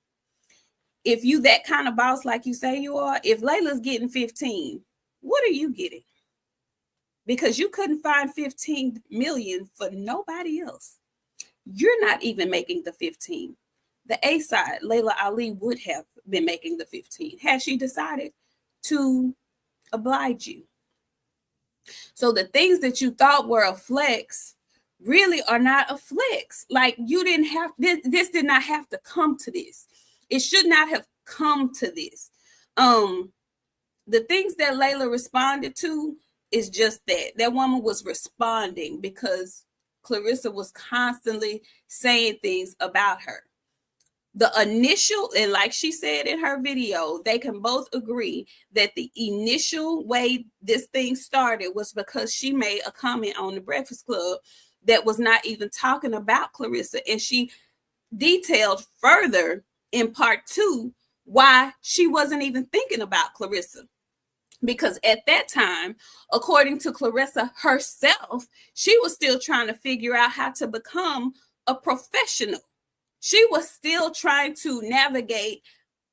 if you that kind of boss like you say you are, if Layla's getting 15, what are you getting? Because you couldn't find 15 million for nobody else. You're not even making the 15. The A side, Laila Ali would have been making the 15 had she decided to oblige you. So the things that you thought were a flex really are not a flex. Like you didn't have this did not have to come to this. It should not have come to this. The things that Laila responded to is just that woman was responding because Clarissa was constantly saying things about her. the initial, and like she said in her video, they can both agree that the initial way this thing started was because she made a comment on the Breakfast Club that was not even talking about Clarissa. And she detailed further in part 2 why she wasn't even thinking about Clarissa. Because at that time, according to Clarissa herself, she was still trying to figure out how to become a professional. She was still trying to navigate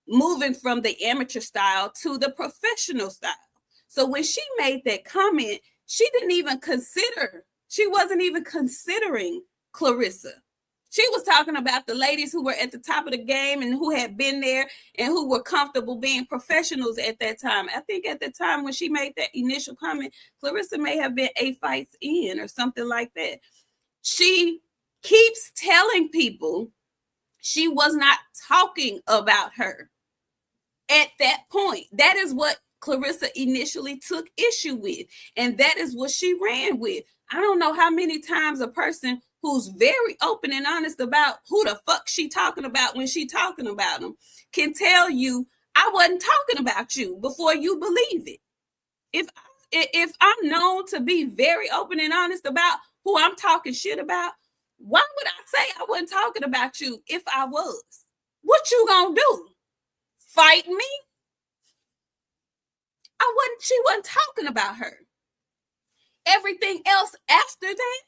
moving from the amateur style to the professional style. So when she made that comment, she wasn't even considering Clarissa. She was talking about the ladies who were at the top of the game and who had been there and who were comfortable being professionals at that time. I think at the time when she made that initial comment, Clarissa may have been 8 fights in or something like that. She keeps telling people she was not talking about her at that point. That is what Clarissa initially took issue with, and that is what she ran with. I don't know how many times a person who's very open and honest about who the fuck she talking about when she talking about them can tell you, I wasn't talking about you, before you believe it. If I'm known to be very open and honest about who I'm talking shit about, why would I say I wasn't talking about you if I was? What you gonna do? Fight me? She wasn't talking about her. Everything else after that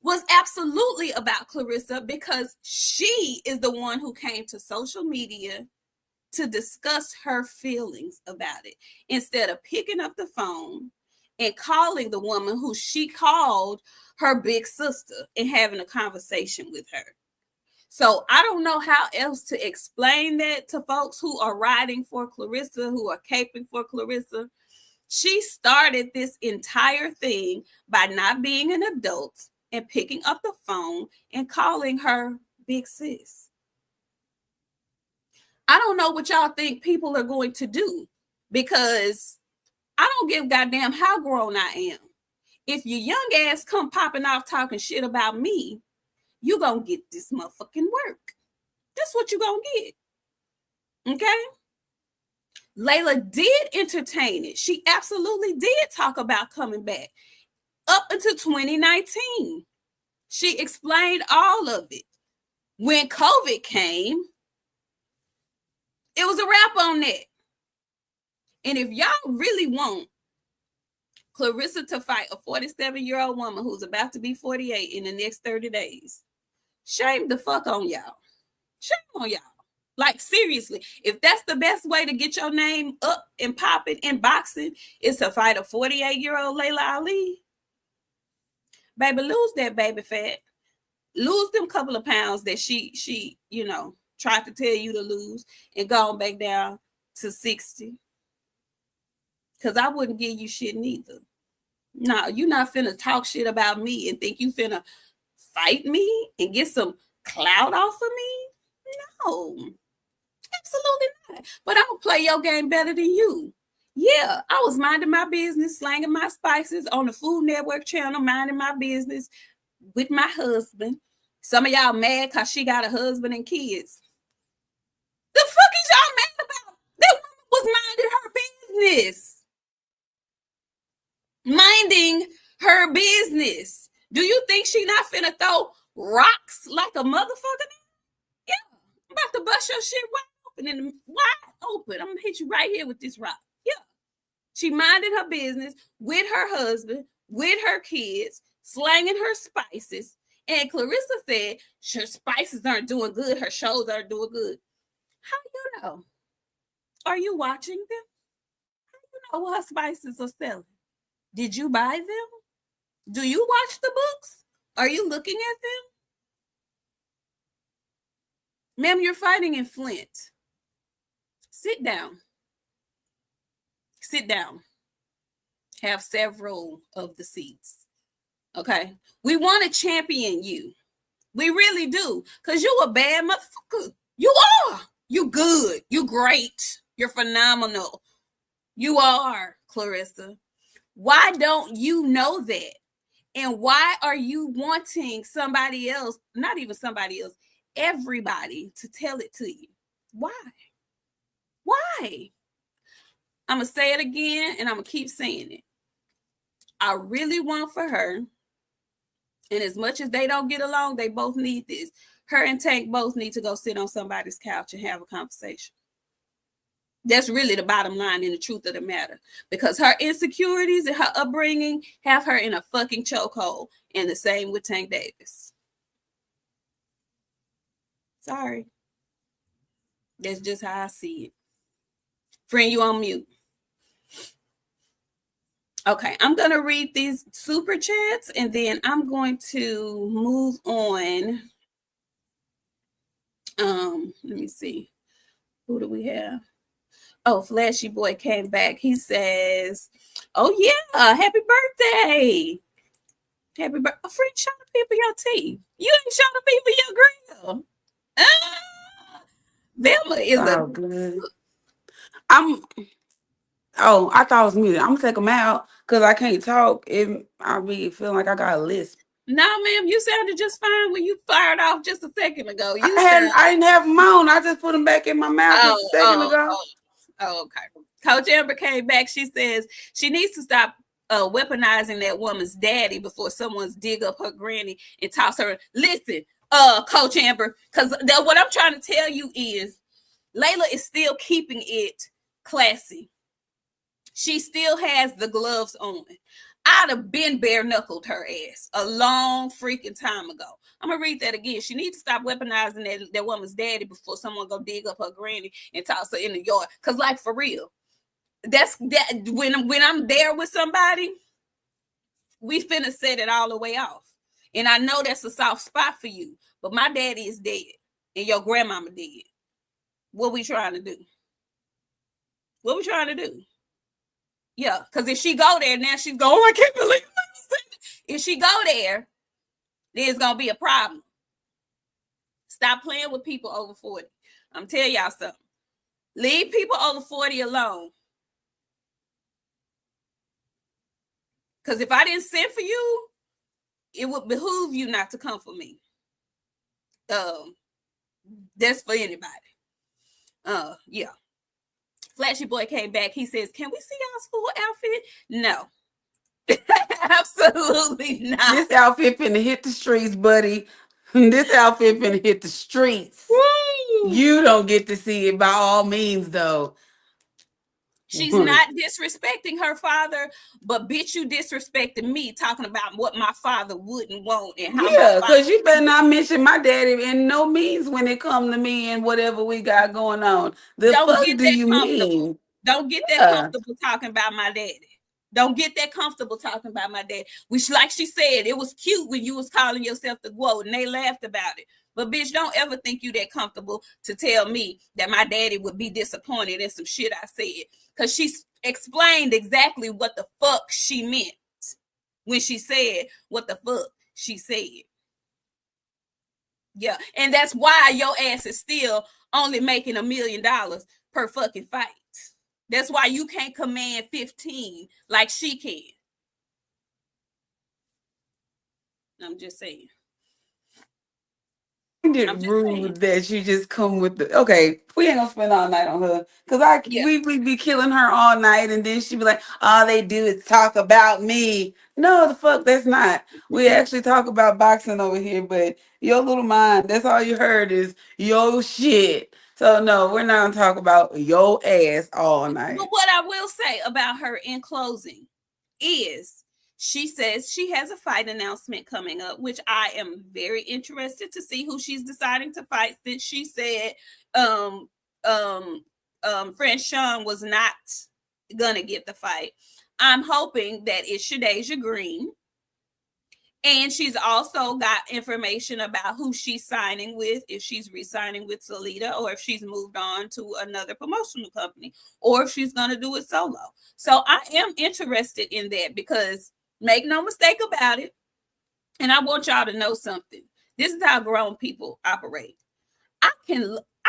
was absolutely about Clarissa, because she is the one who came to social media to discuss her feelings about it, instead of picking up the phone and calling the woman who she called her big sister and having a conversation with her. So I don't know how else to explain that to folks who are riding for Clarissa, who are caping for Clarissa. She started this entire thing by not being an adult and picking up the phone and calling her big sis. I don't know what y'all think people are going to do, because I don't give a goddamn how grown I am. If your young ass come popping off talking shit about me, you gonna get this motherfucking work. That's what you gonna get. Okay? Laila did entertain it. She absolutely did talk about coming back. Up until 2019, she explained all of it. When COVID came, it was a wrap on that. And if y'all really want Clarissa to fight a 47-year-old woman who's about to be 48 in the next 30 days, shame the fuck on y'all. Shame on y'all. Like, seriously, if that's the best way to get your name up and popping in boxing is to fight a 48-year-old Laila Ali, baby, lose that baby fat. Lose them couple of pounds that she tried to tell you to lose, and go back down to 60. Because I wouldn't give you shit neither. No, you're not finna talk shit about me and think you finna fight me and get some clout off of me. No, absolutely not. But I'm gonna play your game better than you. Yeah, I was minding my business, slanging my spices on the Food Network channel, minding my business with my husband. Some of y'all mad because she got a husband and kids. The fuck is y'all mad about? That woman was minding her business. Minding her business. Do you think she not finna throw rocks like a motherfucker? Yeah, I'm about to bust your shit wide open. I'm gonna hit you right here with this rock. Yeah. She minded her business with her husband, with her kids, slanging her spices. And Clarissa said her spices aren't doing good, her shows aren't doing good. How do you know? Are you watching them? How do you know what her spices are selling? Did you buy them? Do you watch the books? Are you looking at them? Ma'am, you're fighting in Flint. Sit down. Sit down. Have several of the seats. Okay? We want to champion you. We really do. Because you a bad motherfucker. You are. You good. You great. You're phenomenal. You are, Clarissa. Why don't you know that? And why are you wanting somebody else, not even somebody else, everybody to tell it to you. Why? Why? I'm going to say it again, and I'm going to keep saying it. I really want for her, and as much as they don't get along, they both need this. Her and Tank both need to go sit on somebody's couch and have a conversation. That's really the bottom line and the truth of the matter. Because her insecurities and her upbringing have her in a fucking chokehold. And the same with Tank Davis. Sorry. That's just how I see it. Friend, you on mute. Okay, I'm going to read these super chats and then I'm going to move on. Let me see. Who do we have? Oh, Flashy Boy came back. He says, oh, yeah, happy birthday. Happy birthday. Oh, friend, show the people your teeth. You ain't show the people your grill. Velma is good. I thought it was muted. I'm going to take them out because I can't talk. I'll be feeling like I got a lisp. No, ma'am, you sounded just fine when you fired off just a second ago. I didn't have them on. I just put them back in my mouth just a second ago. Oh, okay. Coach Amber came back. She says she needs to stop weaponizing that woman's daddy before someone's dig up her granny and toss her. Listen, Coach Amber, because what I'm trying to tell you is Laila is still keeping it classy. She still has the gloves on. I'd have been bare knuckled her ass a long freaking time ago. I'm gonna read that again. She needs to stop weaponizing that woman's daddy before someone go dig up her granny and toss her in the yard. Cause like for real, that's that when I'm there with somebody, we finna set it all the way off. And I know that's a soft spot for you, but my daddy is dead and your grandmama dead. What we trying to do? What we trying to do? Yeah, because if she go there, now she's going, oh, I can't believe it. If she go there, there's going to be a problem. Stop playing with people over 40. I'm telling y'all something. Leave people over 40 alone. Because if I didn't send for you, it would behoove you not to come for me. That's for anybody. Yeah. Flashy Boy came back. He says, can we see y'all's full outfit? No. Absolutely not. This outfit finna hit the streets, buddy. This outfit finna hit the streets. Woo! You don't get to see it by all means, though. She's not disrespecting her father, but bitch, you disrespecting me talking about what my father wouldn't want and how. Yeah, because you better not mention my daddy in no means when it come to me and whatever we got going on. The fuck do you mean? Don't get that comfortable talking about my daddy. Don't get that comfortable talking about my dad. Which, like she said, it was cute when you was calling yourself the GWOAT and they laughed about it. But bitch, don't ever think you that comfortable to tell me that my daddy would be disappointed in some shit I said. Because she explained exactly what the fuck she meant when she said what the fuck she said. Yeah, and that's why your ass is still only making $1 million per fucking fight. That's why you can't command 15 like she can. I'm just saying. It's rude that you just come with the okay. We ain't gonna spend all night on her because we be killing her all night, and then she be like, all they do is talk about me. No, the fuck, that's not. We actually talk about boxing over here, but your little mind, that's all you heard is your shit. So no, we're not gonna talk about your ass all night. But what I will say about her in closing is she says she has a fight announcement coming up, which I am very interested to see who she's deciding to fight, since she said friend Sean was not gonna get the fight. I'm hoping that it's Shadeja Green. And she's also got information about who she's signing with, if she's re-signing with Salida, or if she's moved on to another promotional company, or if she's going to do it solo. So I am interested in that, because make no mistake about it, and I want y'all to know something. This is how grown people operate. I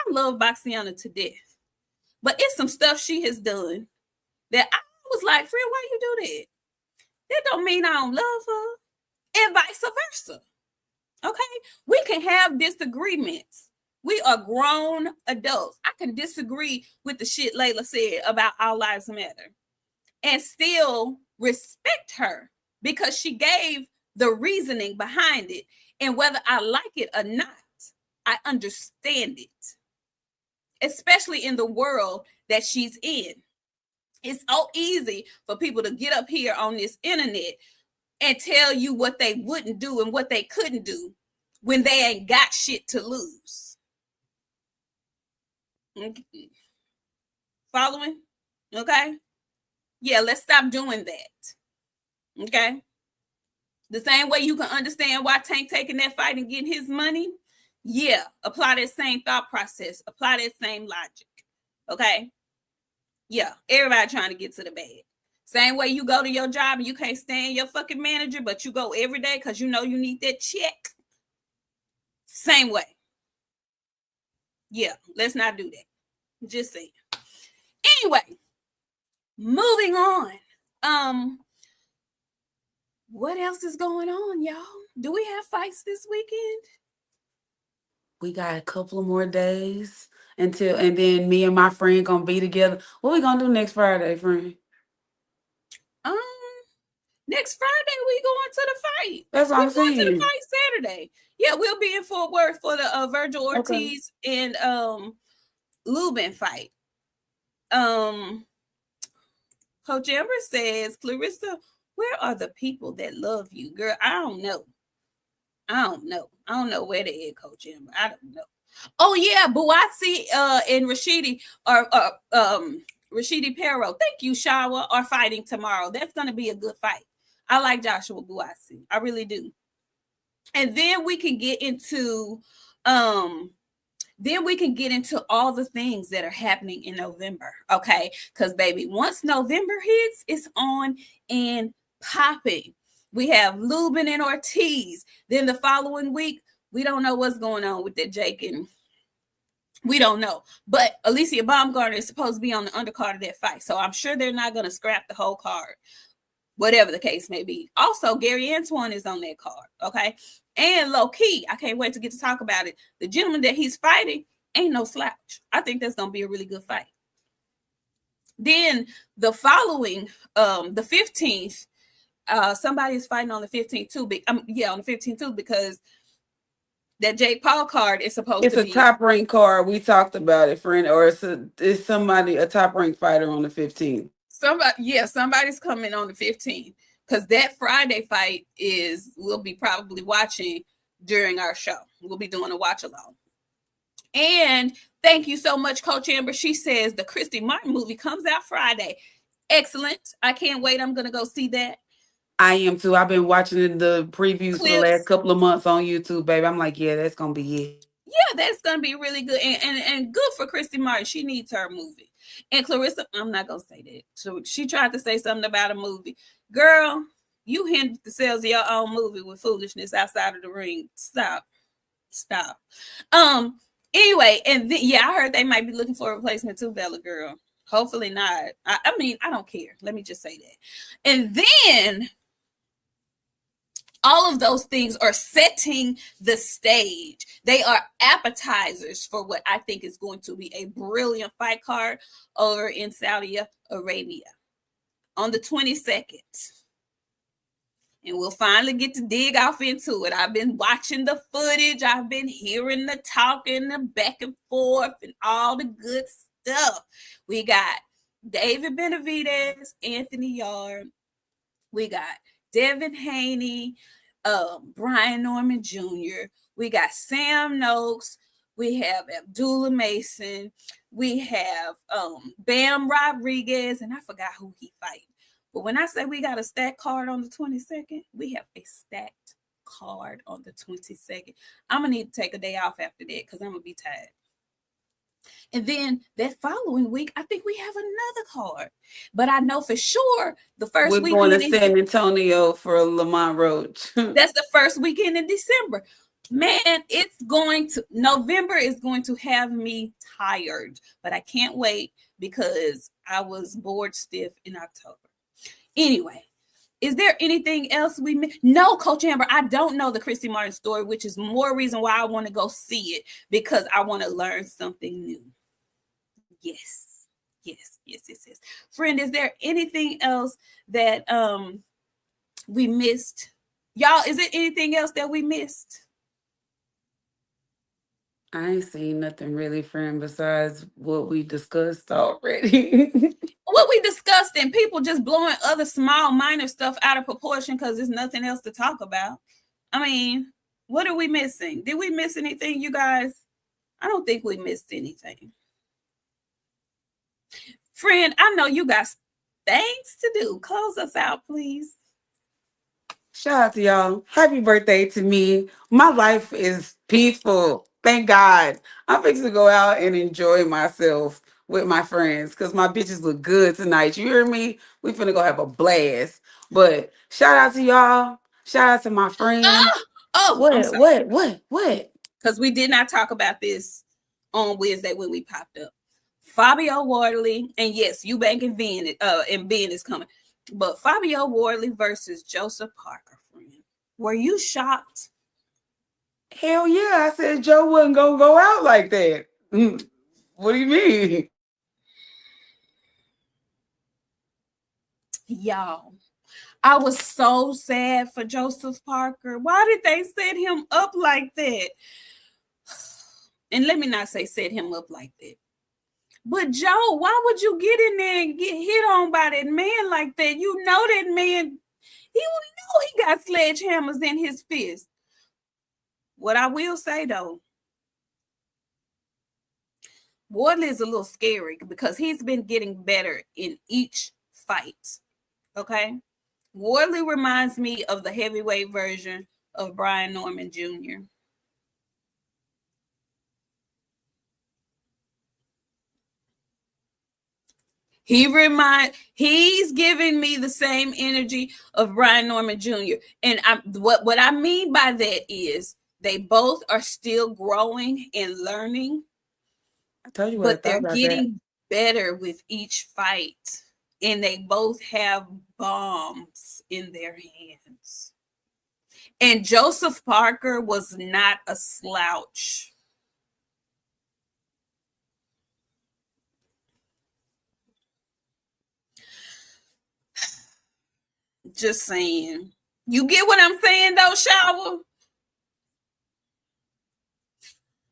love Boxiana to death, but it's some stuff she has done that I was like, friend, why you do that? That don't mean I don't love her. And vice versa. Okay, we can have disagreements. We are grown adults. I can disagree with the shit Laila said about All Lives Matter and still respect her because she gave the reasoning behind it. And whether I like it or not, I understand it, especially in the world that she's in. It's so easy for people to get up here on this internet and tell you what they wouldn't do and what they couldn't do when they ain't got shit to lose. Following? Okay? Yeah, let's stop doing that. Okay? The same way you can understand why Tank taking that fight and getting his money. Yeah, apply that same thought process. Apply that same logic. Okay? Yeah, everybody trying to get to the bag. Same way you go to your job and you can't stand your fucking manager, but you go every day because you know you need that check. Same way. Yeah, let's not do that. Just saying. Anyway, moving on. What else is going on, y'all? Do we have fights this weekend? We got a couple of more days and then me and my friend gonna be together. What we gonna do next Friday, friend? Next Friday we going to the fight. That's what I'm saying. To the fight Saturday. Yeah, we'll be in Fort Worth for the Virgil Ortiz and Lubin fight. Coach Amber says, Clarissa, where are the people that love you? Girl, I don't know. I don't know where they at, Coach Amber. I don't know. Oh, yeah, Buatsi and Rashidi are Rashidi Perro. Thank you, Shawa, are fighting tomorrow. That's going to be a good fight. I like Joshua Buatsi. I really do. And then we can get into all the things that are happening in November. Okay. Because baby, once November hits, it's on and popping. We have Lubin and Ortiz. Then the following week, we don't know what's going on with that Jake and we don't know. But Alicia Baumgartner is supposed to be on the undercard of that fight. So I'm sure they're not going to scrap the whole card, whatever the case may be. Also, Gary Antoine is on that card. Okay. And low key, I can't wait to get to talk about it. The gentleman that he's fighting ain't no slouch. I think that's going to be a really good fight. Then the following, the 15th, somebody's fighting on the 15th too. On the 15th too, because that Jake Paul card is supposed to be. It's a top rank card. We talked about it, friend. Or it's somebody, a top rank fighter on the 15th. Somebody's coming on the 15th. Because that Friday fight we'll be probably watching during our show. We'll be doing a watch along. And thank you so much, Coach Amber. She says the Christy Martin movie comes out Friday. Excellent. I can't wait. I'm going to go see that. I am too. I've been watching the previews for the last couple of months on YouTube, baby. I'm like, yeah, that's going to be it. Yeah, that's going to be really good. And good for Christy Martin. She needs her movie. And Clarissa, I'm not going to say that. So she tried to say something about a movie. Girl, you hindered the sales of your own movie with foolishness outside of the ring. Stop. Anyway, and I heard they might be looking for a replacement too, Bella girl. Hopefully not. I mean, I don't care. Let me just say that. And then all of those things are setting the stage. They are appetizers for what I think is going to be a brilliant fight card over in Saudi Arabia on the 22nd. And we'll finally get to dig off into it. I've been watching the footage. I've been hearing the talking, the back and forth, and all the good stuff. We got David Benavidez, Anthony Yarde. We got Devin Haney, Brian Norman Jr. We got Sam Noakes. We have Abdullah Mason. We have Bam Rodriguez, and I forgot who he fight. But when I say we got a stacked card on the 22nd, we have a stacked card on the 22nd. I'm going to need to take a day off after that because I'm going to be tired. And then that following week, I think we have another card. But I know for sure the first weekend. We're going to San Antonio for Lamont Roach. That's the first weekend in December. Man, November is going to have me tired. But I can't wait because I was bored stiff in October. Anyway, Is there anything else we missed? No, Coach Amber, I don't know the Christy Martin story, which is more reason why I want to go see it, because I want to learn something new. Yes. Yes. Friend, is there anything else that we missed? Y'all, is it anything else that we missed? I ain't seen nothing really, friend, besides what we discussed already. What we discussed, and people just blowing other small minor stuff out of proportion because there's nothing else to talk about. I mean, what are we missing? Did we miss anything, you guys? I don't think we missed anything. Friend, I know you got things to do. Close us out, please. Shout out to y'all. Happy birthday to me. My life is peaceful. Thank God. I'm fixing to go out and enjoy myself with my friends because my bitches look good tonight. You hear me? We finna go have a blast. But shout out to y'all. Shout out to my friends. I'm sorry. What? Because we did not talk about this on Wednesday when we popped up. Fabio Wardley, and yes, Eubank and Ben is coming. But Fabio Wardley versus Joseph Parker, friend. Were you shocked? Hell yeah. I said Joe wasn't gonna go out like that. What do you mean? Y'all, I was so sad for Joseph Parker. Why did they set him up like that? And let me not say set him up like that. But Joe, why would you get in there and get hit on by that man like that? You know that man, he got sledgehammers in his fist. What I will say though, Wardley is a little scary because he's been getting better in each fight. Okay? Wardley reminds me of the heavyweight version of Brian Norman Jr. He's giving me the same energy of Brian Norman Jr. And what I mean by that is they both are still growing and learning. I told you what I But thought they're about that. getting better with each fight. And they both have bombs in their hands. And Joseph Parker was not a slouch. Just saying. You get what I'm saying, though, Shower?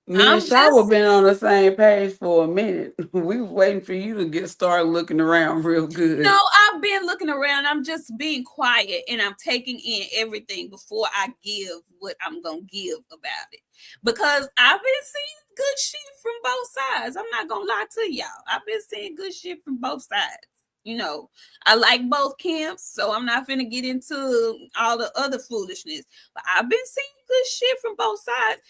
Me and Shawa been on the same page for a minute. We was waiting for you to start looking around real good. No, I've been looking around. I'm just being quiet and I'm taking in everything before I give what I'm going to give about it. Because I've been seeing good shit from both sides. I'm not going to lie to y'all. I've been seeing good shit from both sides. You know, I like both camps, so I'm not finna get into all the other foolishness. But I've been seeing good shit from both sides.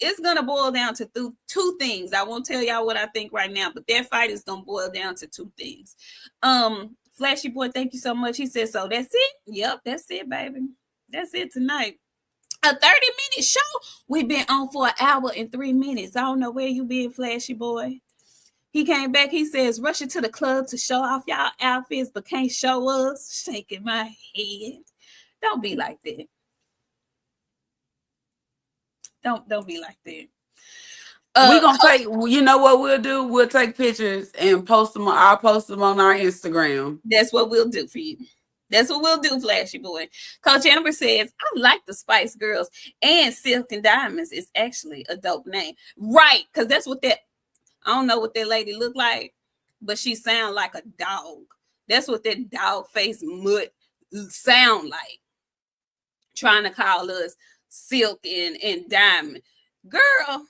It's gonna boil down to two things. I won't tell y'all what I think right now, but their fight is gonna boil down to two things. Flashy Boy, thank you so much. He said, so that's it. Yep, that's it, baby. That's it tonight. A 30-minute show. We've been on for an hour and 3 minutes. I don't know where you been, Flashy Boy. He came back. He says, rushing to the club to show off y'all outfits, but can't show us. Shaking my head. Don't be like that. Don't be like that. We gonna take. You know what we'll do? We'll take pictures and post them. I'll post them on our Instagram. That's what we'll do for you. That's what we'll do, Flashy Boy. Coach Amber says, I like the Spice Girls, and Silk and Diamonds is actually a dope name. Right, because that's what that, I don't know what that lady look like, but she sound like a dog. That's what that dog face mutt sound like. Trying to call us Silk and Diamond. Girl,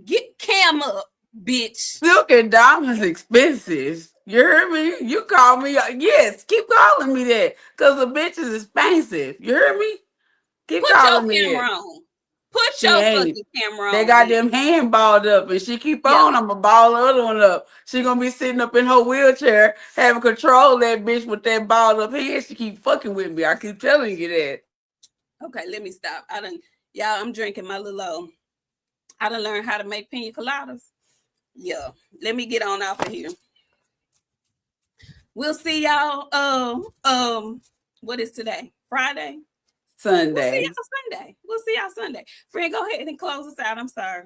get Cam up, bitch. Silk and Diamonds expensive. You hear me? You call me. Yes, keep calling me that. Because the bitch is expensive. You hear me? Keep calling me that. Put your camera on. Put your fucking camera on. They got them hand balled up, and she keep on. I'm gonna ball the other one up. She gonna be sitting up in her wheelchair, having control of that bitch with that balled up hand. She keep fucking with me. I keep telling you that. Okay, let me stop. Y'all, I'm drinking my little. I done learned how to make pina coladas. Yeah, let me get on off of here. We'll see y'all. What is today? Friday. We'll see Sunday. y'all Sunday. We'll see y'all Sunday. Friend, go ahead and close us out. I'm sorry.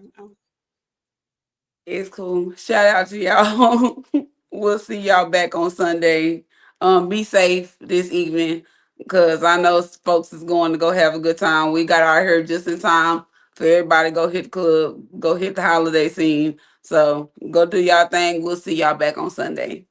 It's cool. Shout out to y'all. We'll see y'all back on Sunday. Be safe this evening because I know folks is going to go have a good time. We got out here just in time for everybody to go hit the club, go hit the holiday scene. So go do y'all thing. We'll see y'all back on Sunday.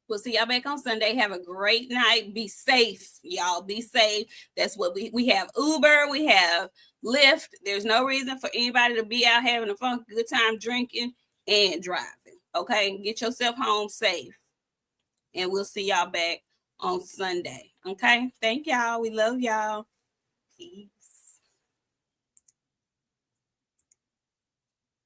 We'll see y'all back on Sunday. Have a great night. Be safe, y'all. Be safe. That's what we have Uber, we have Lyft. There's no reason for anybody to be out having a fun, good time drinking and driving. Okay, get yourself home safe, and we'll see y'all back on Sunday. Okay, thank y'all. We love y'all. Peace.